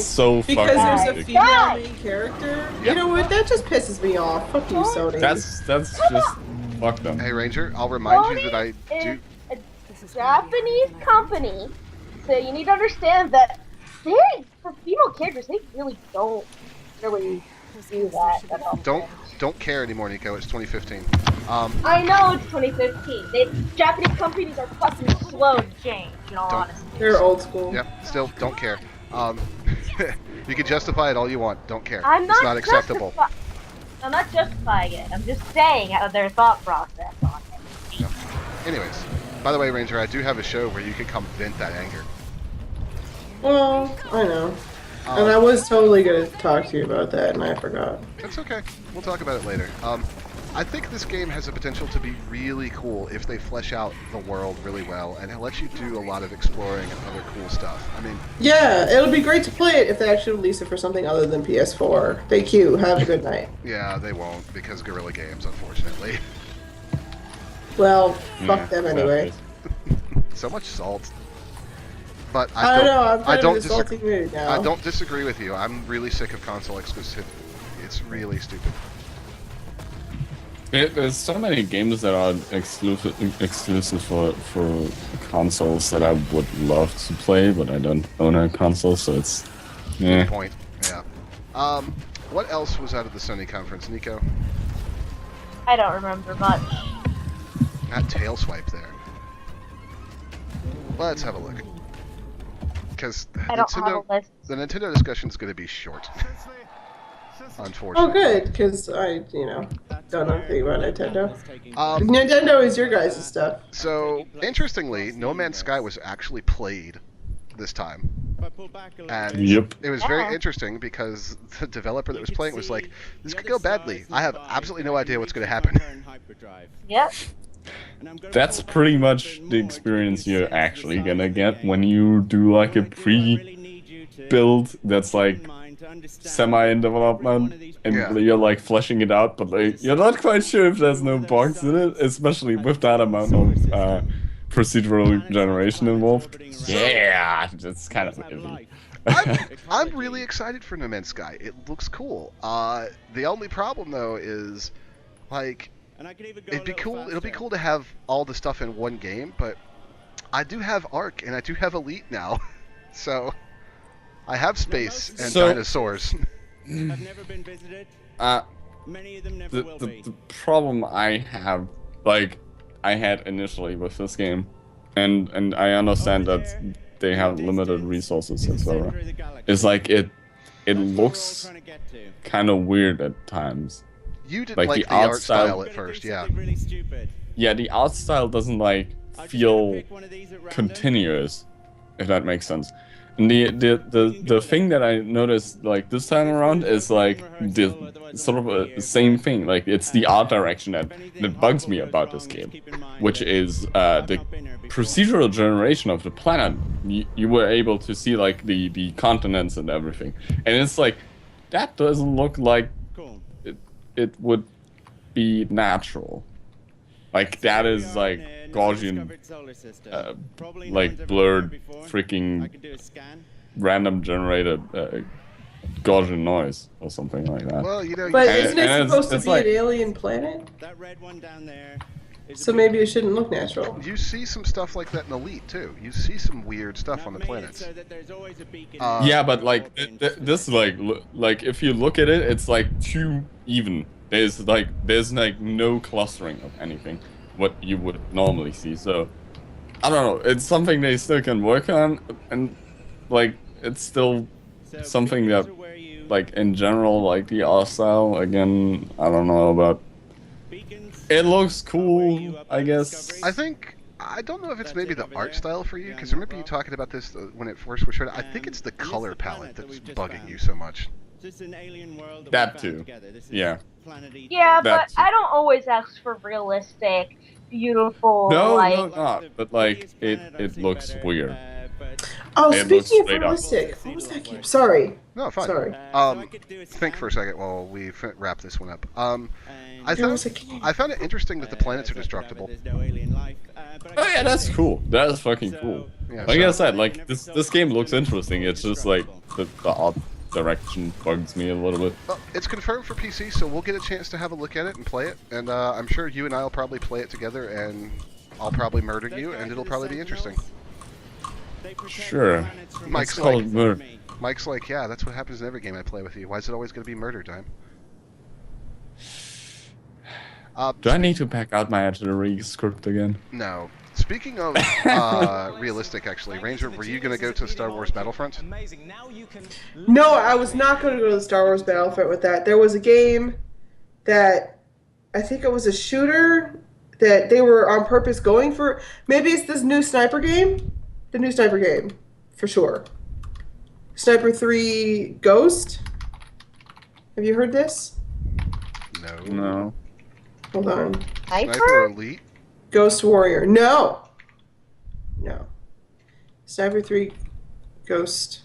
So because there's a female main character. Yep. You know what? That just pisses me off. Fuck you, Sony. That's just fuck them. Hey Ranger, I'll remind you that I do. A Japanese company, so you need to understand that for female characters, they really don't really do that at all. Don't care anymore, Nico. It's 2015. I know it's 2015. Japanese companies are fucking slow to change, in all honesty. They're old school. Yep, still don't care. You can justify it all you want. Don't care. It's not acceptable. I'm not justifying it. I'm just saying their thought process on it. No. Anyways, by the way, Ranger, I do have a show where you can come vent that anger. Well, I know. And I was totally going to talk to you about that, and I forgot. That's okay. We'll talk about it later. I think this game has the potential to be really cool if they flesh out the world really well, and it lets you do a lot of exploring and other cool stuff. I mean... Yeah, it'll be great to play it if they actually release it for something other than PS4. Thank you. Have a good night. Yeah, they won't, because Guerrilla Games, unfortunately. Well, fuck them anyway. So much salt. But I don't disagree with you now. I don't disagree with you. I'm really sick of console exclusivity. That's really stupid. There's so many games that are exclusive for consoles that I would love to play, but I don't own a console, so it's Good point. Yeah. What else was out of the Sony conference, Nico? I don't remember much. Not tail swipe there. Let's have a look. Because I don't have a list. the Nintendo discussion is going to be short. Oh, Unfortunately. good, because I, don't know anything about Nintendo. Nintendo is your guys' stuff. So, interestingly, No Man's Sky was actually played this time. And it was very interesting because the developer that was playing was like, this could go badly. I have absolutely no idea what's going to happen. Yep. That's pretty much the experience you're actually gonna get when you do like a pre-build that's like semi in development and you're like fleshing it out, but like you're not quite sure if there's no bugs in it, especially with that amount of procedural generation involved. Yeah, it's kind of iffy. I'm really excited for No Man's Sky. It looks cool. The only problem though is like it'll be cool to have all the stuff in one game, but I do have Ark and I do have Elite now. So I have space and dinosaurs. The problem I have, like I had initially with this game, and I understand that they have limited resources, etc. Is like it looks kind of weird at times. You didn't like the art style at first, yeah. Yeah, the art style doesn't like feel continuous, if that makes sense. And the thing that I noticed like this time around is like the sort of the same thing. Like it's the art direction that bugs me about this game, which is the procedural generation of the planet. You were able to see like the continents and everything, and it's like that doesn't look like it would be natural. Like that is like Gaussian, like blurred, freaking random generated Gaussian noise or something like that. Well, but isn't it supposed to be like an alien planet? That red one down there. So maybe it shouldn't look natural. You see some stuff like that in Elite too. You see some weird stuff on the planets. Yeah, but like this, like if you look at it, it's like too even. There's no clustering of anything, what you would normally see. So I don't know. It's something they still can work on, and like it's still something that, like in general, like the art style. Again, I don't know about. It looks cool, I guess. I don't know if it's maybe the art style for you, because I remember you talking about this when it first was showed. I think it's the color palette that's bugging you so much. That too. Yeah. Yeah, but I don't always ask for realistic, beautiful. No, not. But like it looks weird. Oh, speaking of realistic, what was that game? Sorry. No, fine. Sorry. Think for a second while we wrap this one up. I found it interesting that the planets are destructible. Oh yeah, that's cool. That is fucking cool. Yeah, like I said, like this game looks interesting. It's just like the art direction bugs me a little bit. Well, it's confirmed for PC, so we'll get a chance to have a look at it and play it. And I'm sure you and I will probably play it together, and I'll probably murder you, and it'll probably be interesting. Sure. Mike's like, yeah, that's what happens in every game I play with you. Why is it always going to be murder time? Do I need to pack out my artillery script again? No. Speaking of realistic, actually, Ranger, were you going to go to Star Wars Battlefront? No, I was not going to go to the Star Wars Battlefront with that. There was a game that, I think it was a shooter, that they were on purpose going for. Maybe it's this new sniper game? The new sniper game, for sure. Sniper 3 Ghost? Have you heard this? No. Hold on. Sniper Elite? Ghost Warrior. No. Sniper 3 Ghost.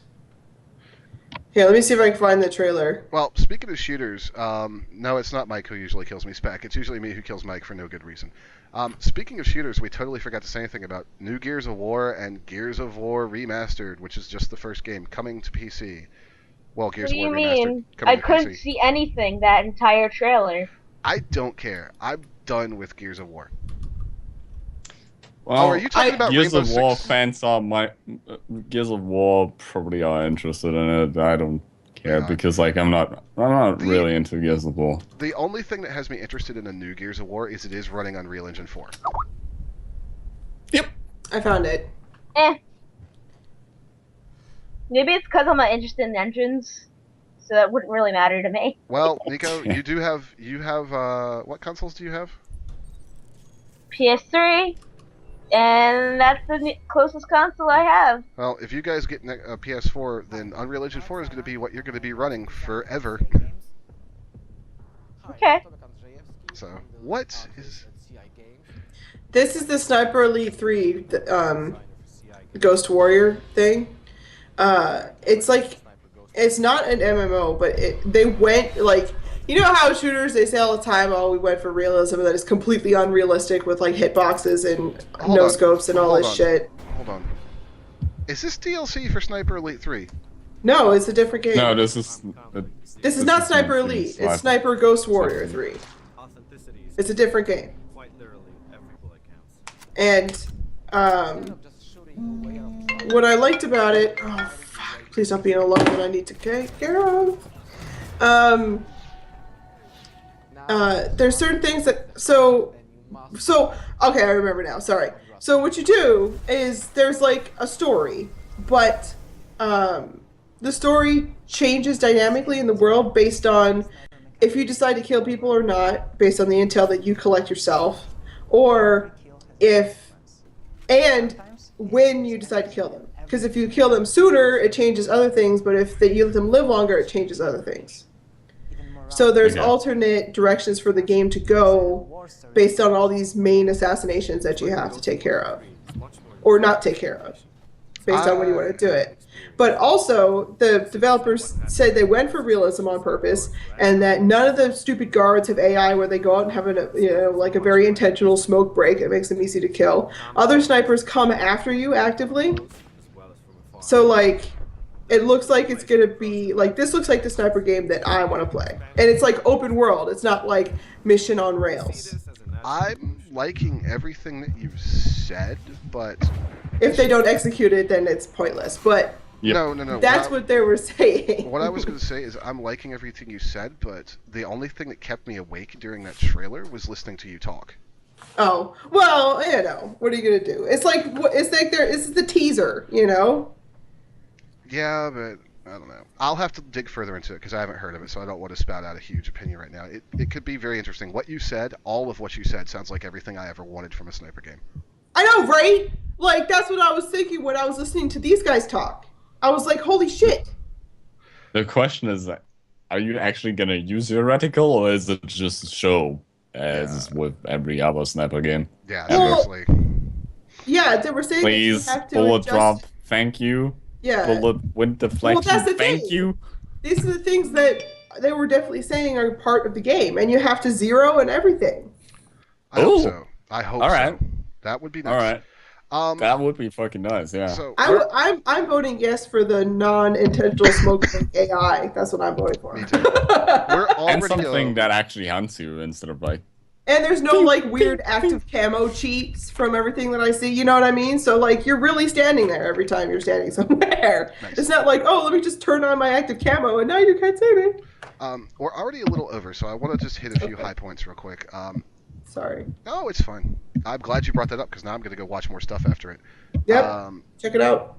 Here, let me see if I can find the trailer. Well, speaking of shooters, no, it's not Mike who usually kills me, Spec. It's usually me who kills Mike for no good reason. Speaking of shooters, we totally forgot to say anything about New Gears of War and Gears of War Remastered, which is just the first game, coming to PC. Well, Gears What of do you War Remastered. mean? Coming I to couldn't PC. see anything that entire trailer. I don't care. I'm done with Gears of War. Well, are you talking about Gears Rainbow of War Six? fans are Gears of War probably are interested in it. I don't care because like I'm not really into Gears of War. The only thing that has me interested in a new Gears of War is it is running on Unreal Engine 4. Yep. I found it. Maybe it's because I'm not interested in engines, so that wouldn't really matter to me. Well, Nico, you have what consoles do you have? PS3, and that's the closest console I have. Well, if you guys get a PS4, then Unreal Engine 4 is going to be what you're going to be running forever. Okay. So, what is... This is the Sniper Elite 3 Ghost Warrior thing. It's like, it's not an MMO, but they went, like, you know how shooters, they say all the time, oh, we went for realism, that is completely unrealistic with, like, hitboxes and no-scopes and all this shit. Hold on. Is this DLC for Sniper Elite 3? No, it's a different game. No, this is not Sniper Elite. It's Sniper Ghost Warrior 3. It's a different game. And what I liked about it, oh fuck, please stop being alone when I need to get out. There's certain things that so okay, I remember now. Sorry. So what you do is there's like a story, but the story changes dynamically in the world based on if you decide to kill people or not, based on the intel that you collect yourself, or when you decide to kill them. Because if you kill them sooner, it changes other things, but if you let them live longer, it changes other things. So there's alternate directions for the game to go based on all these main assassinations that you have to take care of. Or not take care of, based on when you want to do it. But also, the developers said they went for realism on purpose, and that none of the stupid guards have AI where they go out and have a very intentional smoke break that makes them easy to kill. Other snipers come after you actively. So, like, it looks like it's going to be, like, this looks like the sniper game that I want to play. And it's, like, open world. It's not, like, mission on rails. I'm liking everything that you've said, but... If they don't execute it, then it's pointless. But no. That's what they were saying. What I was going to say is I'm liking everything you said, but the only thing that kept me awake during that trailer was listening to you talk. Oh, well, you know, what are you going to do? It's like it's the teaser, you know? Yeah, but I don't know. I'll have to dig further into it because I haven't heard of it, so I don't want to spout out a huge opinion right now. It could be very interesting. What you said, all of what you said, sounds like everything I ever wanted from a sniper game. I know, right? Like, that's what I was thinking when I was listening to these guys talk. I was like, holy shit. The question is, are you actually going to use your reticle, or is it just a show, as with every other sniper game? Yeah, seriously. Yeah, they were saying please, that you have to bullet adjust... drop, thank you. Yeah. Bullet wind deflection, that's the thank thing. you. These are the things that they were definitely saying are part of the game, and you have to zero and everything. I hope so. I hope All right. so. That would be nice. All right. That would be fucking nice, yeah. So I'm voting yes for the non-intentional smoking AI. That's what I'm voting for. Me too. We're already and something that actually hunts you instead of like... And there's no like weird active camo cheats from everything that I see, you know what I mean? So like you're really standing there every time you're standing somewhere. Nice. It's not like, oh, let me just turn on my active camo and now you can't see me. We're already a little over, so I want to just hit a few high points real quick. Sorry. No, it's fine. I'm glad you brought that up because now I'm going to go watch more stuff after it. Yep. Check it out.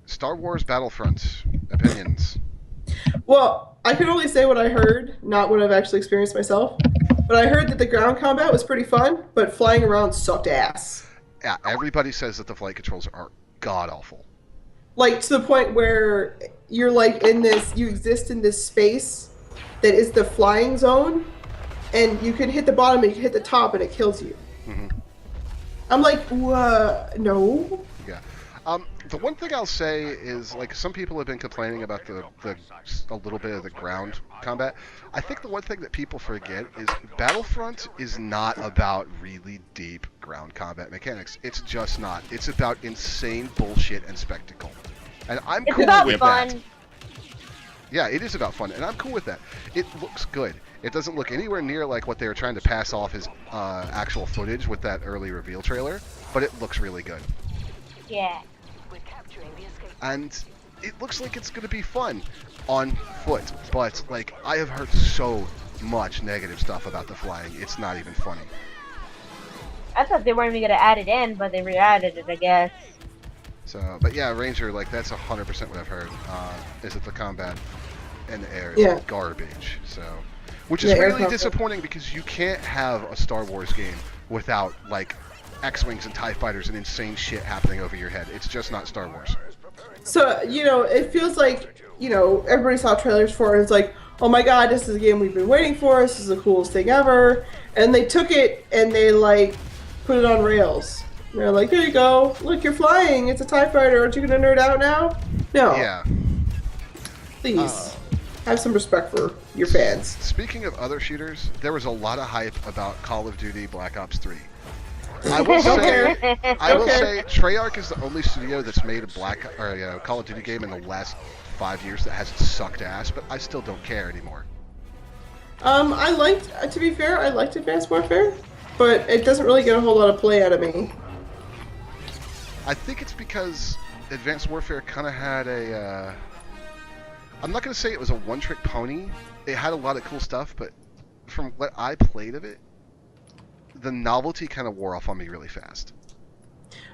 Star Wars Battlefront opinions. Well, I can only say what I heard, not what I've actually experienced myself. But I heard that the ground combat was pretty fun, but flying around sucked ass. Yeah, everybody says that the flight controls are god-awful. Like, to the point where you're, like, you exist in this space that is the flying zone, and you can hit the bottom and you can hit the top and it kills you. Mm-hmm. I'm like, no. Yeah. The one thing I'll say is, like, some people have been complaining about a little bit of the ground combat. I think the one thing that people forget is Battlefront is not about really deep ground combat mechanics. It's just not. It's about insane bullshit and spectacle. And I'm cool with that. Yeah, it is about fun, and I'm cool with that. It looks good. It doesn't look anywhere near like what they were trying to pass off as actual footage with that early reveal trailer, but it looks really good. Yeah. And it looks like it's going to be fun on foot, but like I have heard so much negative stuff about the flying. It's not even funny. I thought they weren't even gonna add it in, but they re-added it, I guess. So, but yeah, Ranger, like that's 100% what I've heard. Is that the combat in the air is garbage. So, which is really disappointing because you can't have a Star Wars game without like X-wings and TIE fighters and insane shit happening over your head. It's just not Star Wars. So, it feels like, everybody saw trailers for it and it's like, oh my god, this is a game we've been waiting for, this is the coolest thing ever. And they took it and they, like, put it on rails. They're like, here you go, look, you're flying, it's a TIE fighter, aren't you gonna nerd out now? No. Yeah. Please, have some respect for your fans. Speaking of other shooters, there was a lot of hype about Call of Duty Black Ops 3. I will say, Treyarch is the only studio that's made a Call of Duty game in the last 5 years that hasn't sucked ass, but I still don't care anymore. To be fair, I liked Advanced Warfare, but it doesn't really get a whole lot of play out of me. I think it's because Advanced Warfare kind of had I'm not going to say it was a one-trick pony. It had a lot of cool stuff, but from what I played of it, the novelty kind of wore off on me really fast.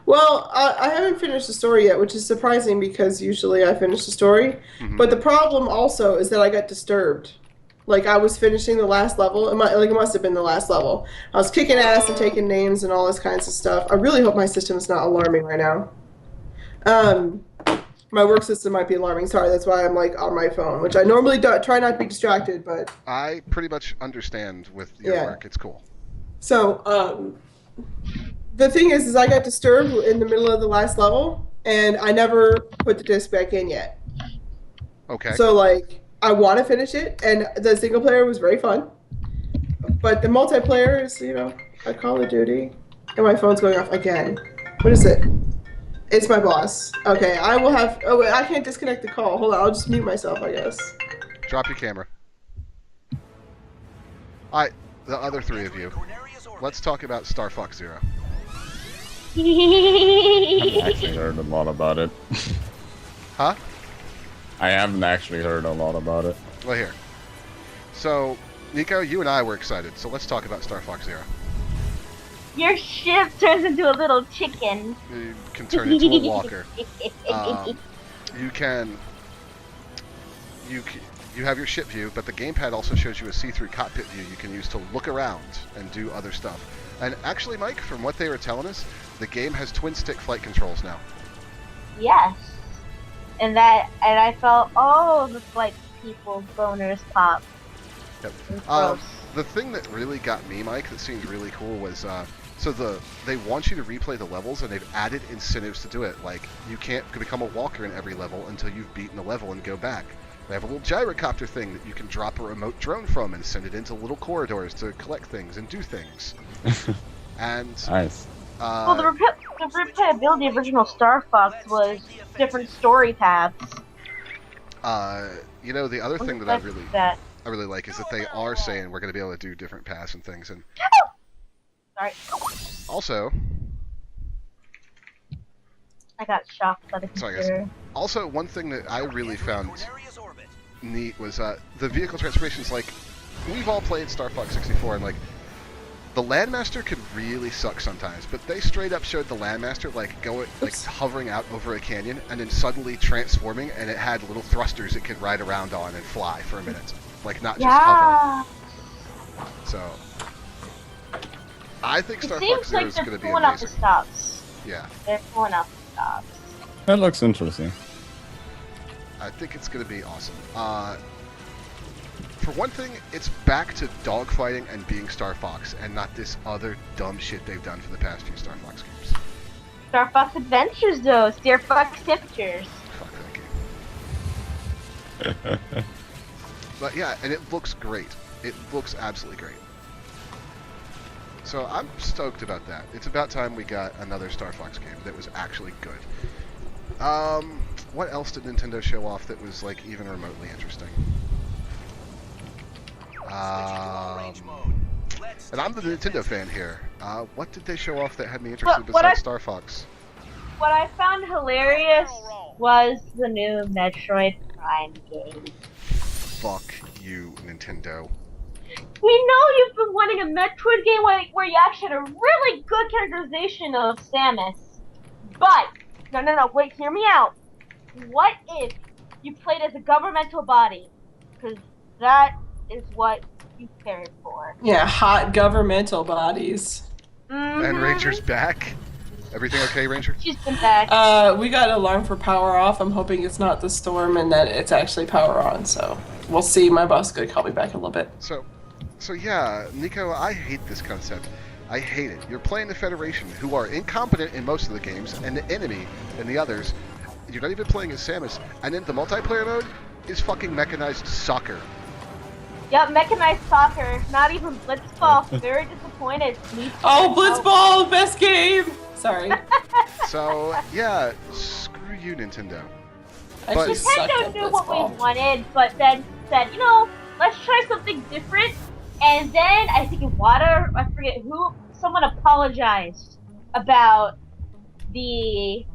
Well, I haven't finished the story yet, which is surprising because usually I finish the story. Mm-hmm. But the problem also is that I got disturbed. Like, I was finishing the last level. It must have been the last level. I was kicking ass and taking names and all this kinds of stuff. I really hope my system is not alarming right now. My work system might be alarming. Sorry, that's why I'm, like, on my phone, which I normally try not to be distracted, but... I pretty much understand with your work. It's cool. So, the thing is I got disturbed in the middle of the last level, and I never put the disc back in yet. Okay. So, like, I want to finish it, and the single player was very fun. But the multiplayer is, a Call of Duty. And my phone's going off again. What is it? It's my boss. Okay, I will have... Oh, wait, I can't disconnect the call. Hold on, I'll just mute myself, I guess. Drop your camera. Alright, the other three of you. Let's talk about Star Fox Zero. I've actually heard a lot about it. Huh? I haven't actually heard a lot about it. Well, here. So, Nico, you and I were excited, so let's talk about Star Fox Zero. Your ship turns into a little chicken. You can turn into a walker. You have your ship view, but the gamepad also shows you a see-through cockpit view you can use to look around and do other stuff. And actually, Mike, from what they were telling us, the game has twin-stick flight controls now. Yes. And I felt all the flight people's boners pop. Yep. The thing that really got me, Mike, that seems really cool was they want you to replay the levels, and they've added incentives to do it. Like, you can't become a walker in every level until you've beaten the level and go back. They have a little gyrocopter thing that you can drop a remote drone from and send it into little corridors to collect things and do things. And nice. Well, the replayability of original Star Fox was different story paths. The other thing that I really like is that they are saying we're going to be able to do different paths and things. And sorry. Also, I got shocked by the computer. Sorry, guys. Also, one thing that I really found neat was the vehicle transformations. Like, we've all played Star Fox 64, and like, the Landmaster could really suck sometimes, but they straight up showed the Landmaster hovering out over a canyon and then suddenly transforming, and it had little thrusters it could ride around on and fly for a minute, like not just hover. So I think Star Fox Zero is going to be amazing. Up the stops. Yeah. They're pulling up the stops. That looks interesting. I think it's going to be awesome. For one thing, it's back to dogfighting and being Star Fox, and not this other dumb shit they've done for the past few Star Fox games. Star Fox Adventures, though. Star Fox Pictures. Fuck that game. But yeah, and it looks great. It looks absolutely great. So I'm stoked about that. It's about time we got another Star Fox game that was actually good. what else did Nintendo show off that was like even remotely interesting? And I'm the Nintendo fan here. What did they show off that had me interested besides Star Fox? What I found hilarious was the new Metroid Prime game. Fuck you, Nintendo. We know you've been wanting a Metroid game where you actually had a really good characterization of Samus. But, no, wait, hear me out. What if you played as a governmental body? Because that is what you cared for. Yeah, hot governmental bodies. And Ranger's back. Everything okay, Ranger? She's been back. We got an alarm for power off. I'm hoping it's not the storm and that it's actually power on, so we'll see. My boss is gonna call me back in a little bit. So yeah, Nico, I hate this concept. I hate it. You're playing the Federation, who are incompetent in most of the games, and the enemy in the others. You're not even playing as Samus, and then the multiplayer mode is fucking mechanized soccer. Yep, mechanized soccer. Not even Blitzball. Very disappointed. Oh, Blitzball, best game! Sorry. So, yeah, screw you, Nintendo. Nintendo knew what we wanted, but then said, let's try something different. And then, I think Iwata, I forget who, someone apologized about the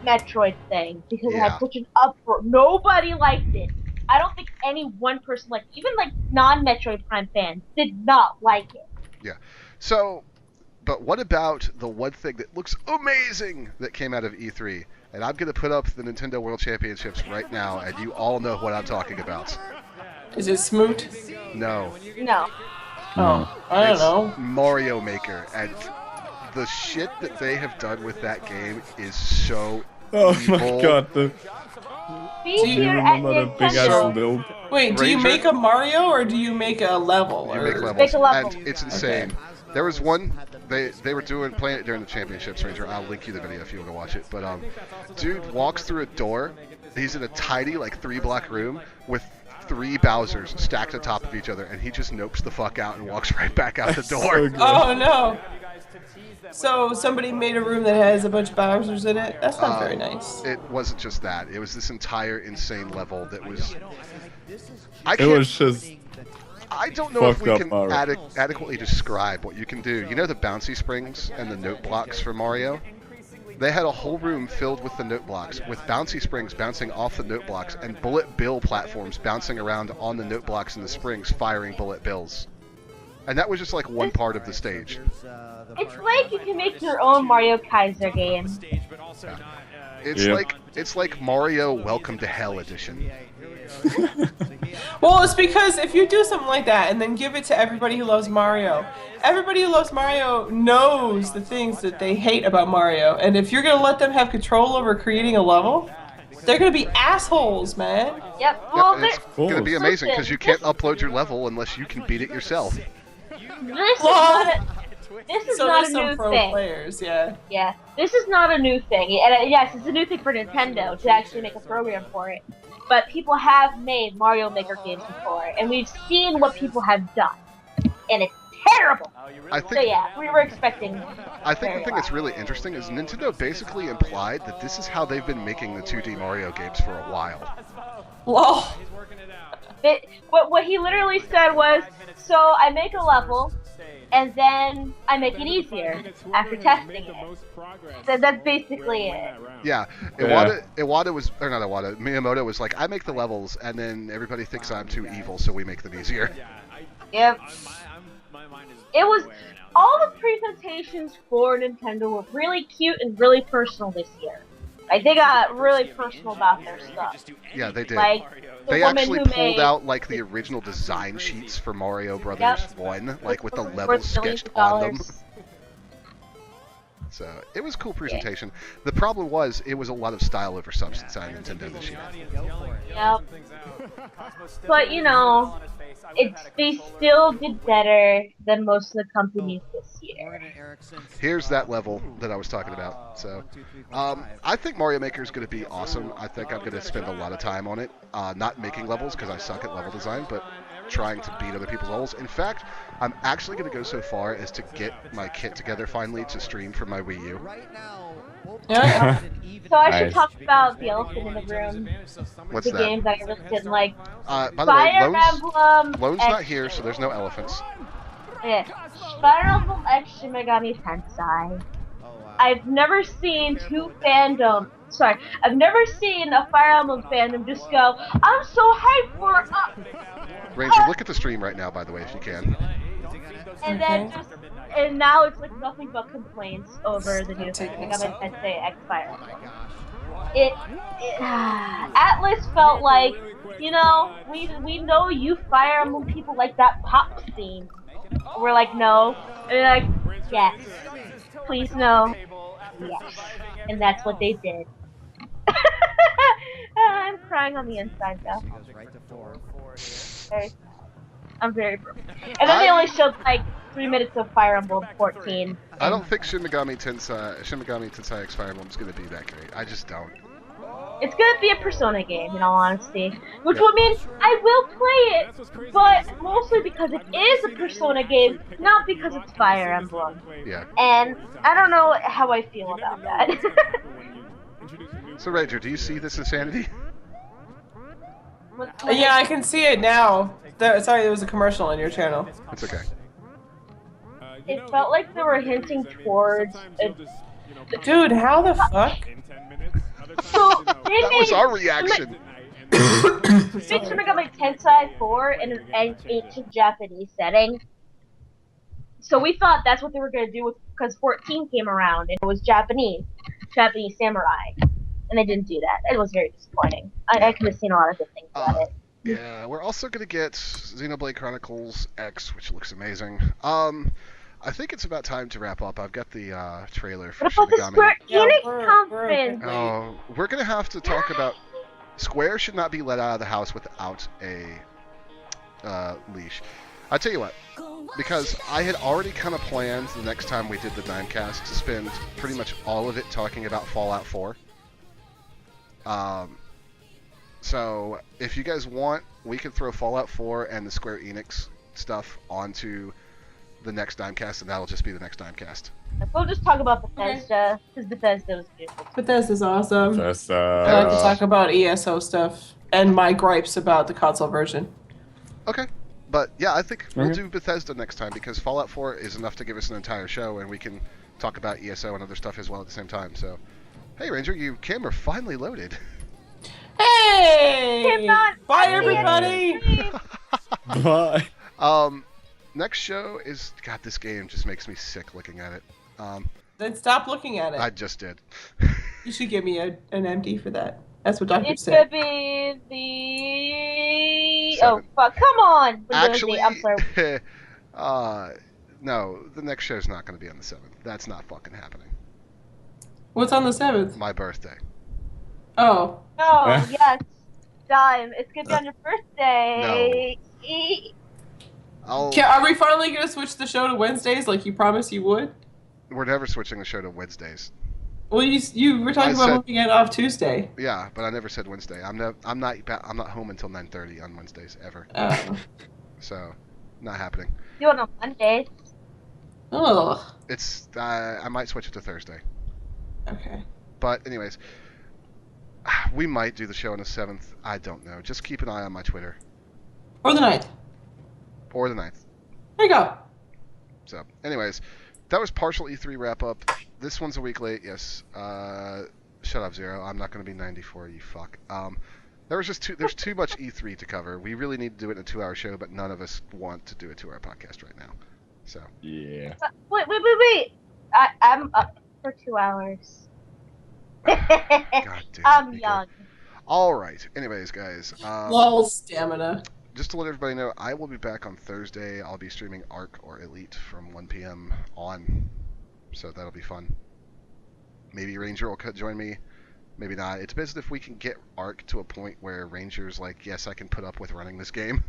Metroid thing because it had such an uproar. Nobody liked it. I don't think any one person liked it. Even non-Metroid Prime fans did not like it. Yeah. So, but what about the one thing that looks amazing that came out of E3? And I'm going to put up the Nintendo World Championships right now, and you all know what I'm talking about. Is it Smoot? No. No. Oh, I don't know. Mario Maker, and the shit that they have done with that game is so evil. My god, do you remember the big ass build? Wait, do you make a Mario or do you make a level? You make levels, make a level. and it's insane. Okay. There was one, they were playing it during the championships, Ranger. I'll link you the video if you want to watch it. But dude walks through a door. He's in a tiny 3-block room with 3 Bowsers stacked on top of each other, and he just nopes the fuck out and walks right back out the door. So oh no! So somebody made a room that has a bunch of Bowsers in it? That's not very nice. It wasn't just that. It was this entire insane level that was... I don't know if we can adequately describe what you can do. You know the bouncy springs and the note blocks for Mario? They had a whole room filled with the note blocks, with bouncy springs bouncing off the note blocks, and bullet bill platforms bouncing around on the note blocks and the springs, firing bullet bills. And that was just one part of the stage. It's like you can make your own Mario Kaiser game. Yeah. It's like Mario Welcome to Hell edition. Well, it's because if you do something like that and then give it to everybody who loves Mario, everybody who loves Mario knows the things that they hate about Mario, and if you're gonna let them have control over creating a level, they're gonna be assholes, man. Yep. Well, it's gonna be amazing because you can't upload your level unless you can beat it yourself. This is not a new thing. Players, yeah. Yeah, this is not a new thing. And yes, it's a new thing for Nintendo to actually make a program for it. But people have made Mario Maker games before, and we've seen what people have done, and it's terrible. So yeah, we were expecting. I think the thing that's really interesting is Nintendo basically implied that this is how they've been making the 2D Mario games for a while. Lol. What he literally said was, so I make a level, and then I make it easier after testing it. So that's basically it. Yeah, Iwata was, or not Iwata, Miyamoto was like, I make the levels, and then everybody thinks I'm too evil, so we make them easier. Yep. It was, all the presentations for Nintendo were really cute and really personal this year. They got really personal about their stuff. Yeah, they did. They actually pulled out the original design sheets for Mario Brothers 1, with the levels sketched on them. So it was a cool presentation. The problem was it was a lot of style over substance on Nintendo this year. Yep. But they still did better than most of the companies this year. Here's that level that I was talking about. So, I think Mario Maker is going to be awesome. I think I'm going to spend a lot of time on it. Not making levels because I suck at level design, but trying to beat other people's levels. In fact, I'm actually going to go so far as to get my kit together finally to stream from my Wii U. Yeah. So I should Nice. talk about the elephant in the room. What's The that? games that I really didn't like. By the way, Fire Emblem Lone's X. not here, so there's no elephants. Yeah. Fire Emblem X Shin Megami Tensei. I've never seen I've never seen a Fire Emblem fandom just go, I'm so hyped for Ranger, look at the stream right now, by the way, if you can. and then and now it's like nothing but complaints over the new Shin Megami Tensei X Fire Emblem. Atlas felt like, we know you Fire Emblem people like that pop scene. We're like, no. And they're like, yes. Please no. Yes. And that's what they did. I'm crying on the inside though. I'm very broken. And then they only showed like 3 minutes of Fire Emblem 14. I don't think Shin Megami Tensei X Fire Emblem is going to be that great. I just don't. It's gonna be a Persona game, in all honesty. Which would mean I will play it, but mostly because it is a Persona game, not because it's Fire Emblem. Yeah. And I don't know how I feel about that. So, Ranger, do you see this insanity? Yeah, I can see it now. Sorry, there was a commercial on your channel. It's okay. It felt like they were hinting towards. Dude, how the fuck? So That was our reaction. Shin Megami Tensei 4 in an ancient Japanese setting. So we thought that's what they were gonna do because 14 came around and it was Japanese samurai, and they didn't do that. It was very disappointing. I could have seen a lot of good things about it. Yeah, we're also gonna get Xenoblade Chronicles X, which looks amazing. I think it's about time to wrap up. I've got the trailer for What about the Shin Megami. Square Enix conference? Oh, we're gonna have to talk about. Square should not be let out of the house without a leash. I tell you what, because I had already kind of planned the next time we did the Digmcast to spend pretty much all of it talking about Fallout 4. So if you guys want, we could throw Fallout 4 and the Square Enix stuff onto the next Digmcast, and that'll just be the next Digmcast. We'll just talk about Bethesda, because Bethesda was beautiful. Bethesda's awesome. I like to Bethesda. talk about ESO stuff and my gripes about the console version. Okay. But yeah, I think we'll do Bethesda next time, because Fallout 4 is enough to give us an entire show, and we can talk about ESO and other stuff as well at the same time. So, hey Ranger, your camera finally loaded. Hey! Bye everybody! Bye. Next show is, God, this game just makes me sick looking at it. Then stop looking at it. I just did. You should give me an empty for that. That's what doctors It's say. gonna be the... 7. Oh, fuck, come on! Actually, I'm sorry. no, the next show's not going to be on the 7th. That's not fucking happening. What's on the 7th? My birthday. Oh. Oh, yes. Dime. It's gonna be on your birthday. Are we finally gonna switch the show to Wednesdays like you promised you would? We're never switching the show to Wednesdays. Well, you were talking about moving it off Tuesday. Yeah, but I never said Wednesday. I'm not home until 9:30 on Wednesdays ever. Oh. So, not happening. Do it on Mondays. Oh. It's I might switch it to Thursday. Okay. But anyways, we might do the show on the 7th. I don't know. Just keep an eye on my Twitter. Or the 9th. Or the 9th. There you go. So, anyways, that was partial E3 wrap up. This one's a week late, yes. Shut up, Zero. I'm not going to be 94, you fuck. There's too much E3 to cover. We really need to do it in a 2-hour show, but none of us want to do a 2-hour podcast right now. So. Yeah. Wait. I'm up for 2 hours. God damn it, I'm Nico. young. All right. Anyways, guys. Lol, stamina. Just to let everybody know, I will be back on Thursday. I'll be streaming Arc or Elite from 1 p.m. on, so that'll be fun. Maybe Ranger will join me, maybe not. It depends if we can get Arc to a point where Ranger's like, yes, I can put up with running this game.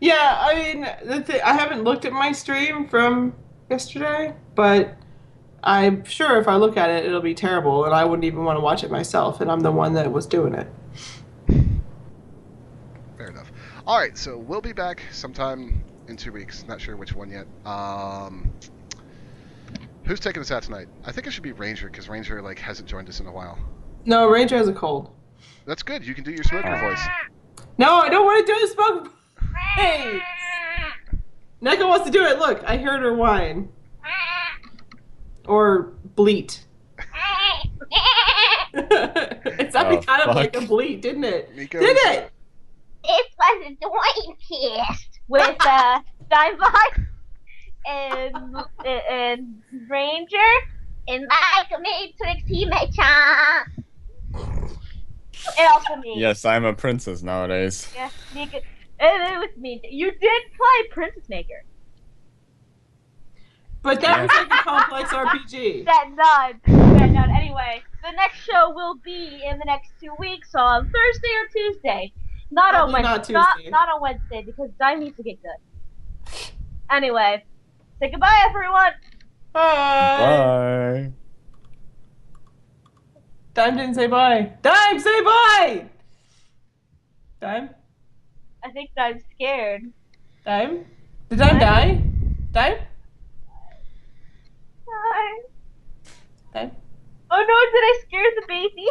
Yeah, I mean, I haven't looked at my stream from yesterday, but I'm sure if I look at it, it'll be terrible, and I wouldn't even want to watch it myself, and I'm the one that was doing it. Fair enough. All right, so we'll be back sometime in 2 weeks. Not sure which one yet. Who's taking us out tonight? I think it should be Ranger, because Ranger like hasn't joined us in a while. No, Ranger has a cold. That's good. You can do your smoker voice. No, I don't want to do the smoke. Hey! Neko wants to do it. Look, I heard her whine. Or bleat. It sounded kind of like a bleat, didn't it? Nico, Did it? It was a Digmcast with Steinbach and Ranger and Mike Matrix Teammate. And also me. Yes, I'm a princess nowadays. Yeah, Nika. And it was me. You did play Princess Maker. But that was like a complex RPG. That none. Anyway, the next show will be in the next 2 weeks on Thursday or Tuesday. Not Probably on not Wednesday. Tuesday. Not on Wednesday because Dime needs to get good. Anyway, say goodbye, everyone. Bye. Bye. Dime didn't say bye. Dime, say bye! Dime? I think Dime's scared. Dime? Did Dime die? Dime? Bye. Dime? Oh no, did I scare the baby?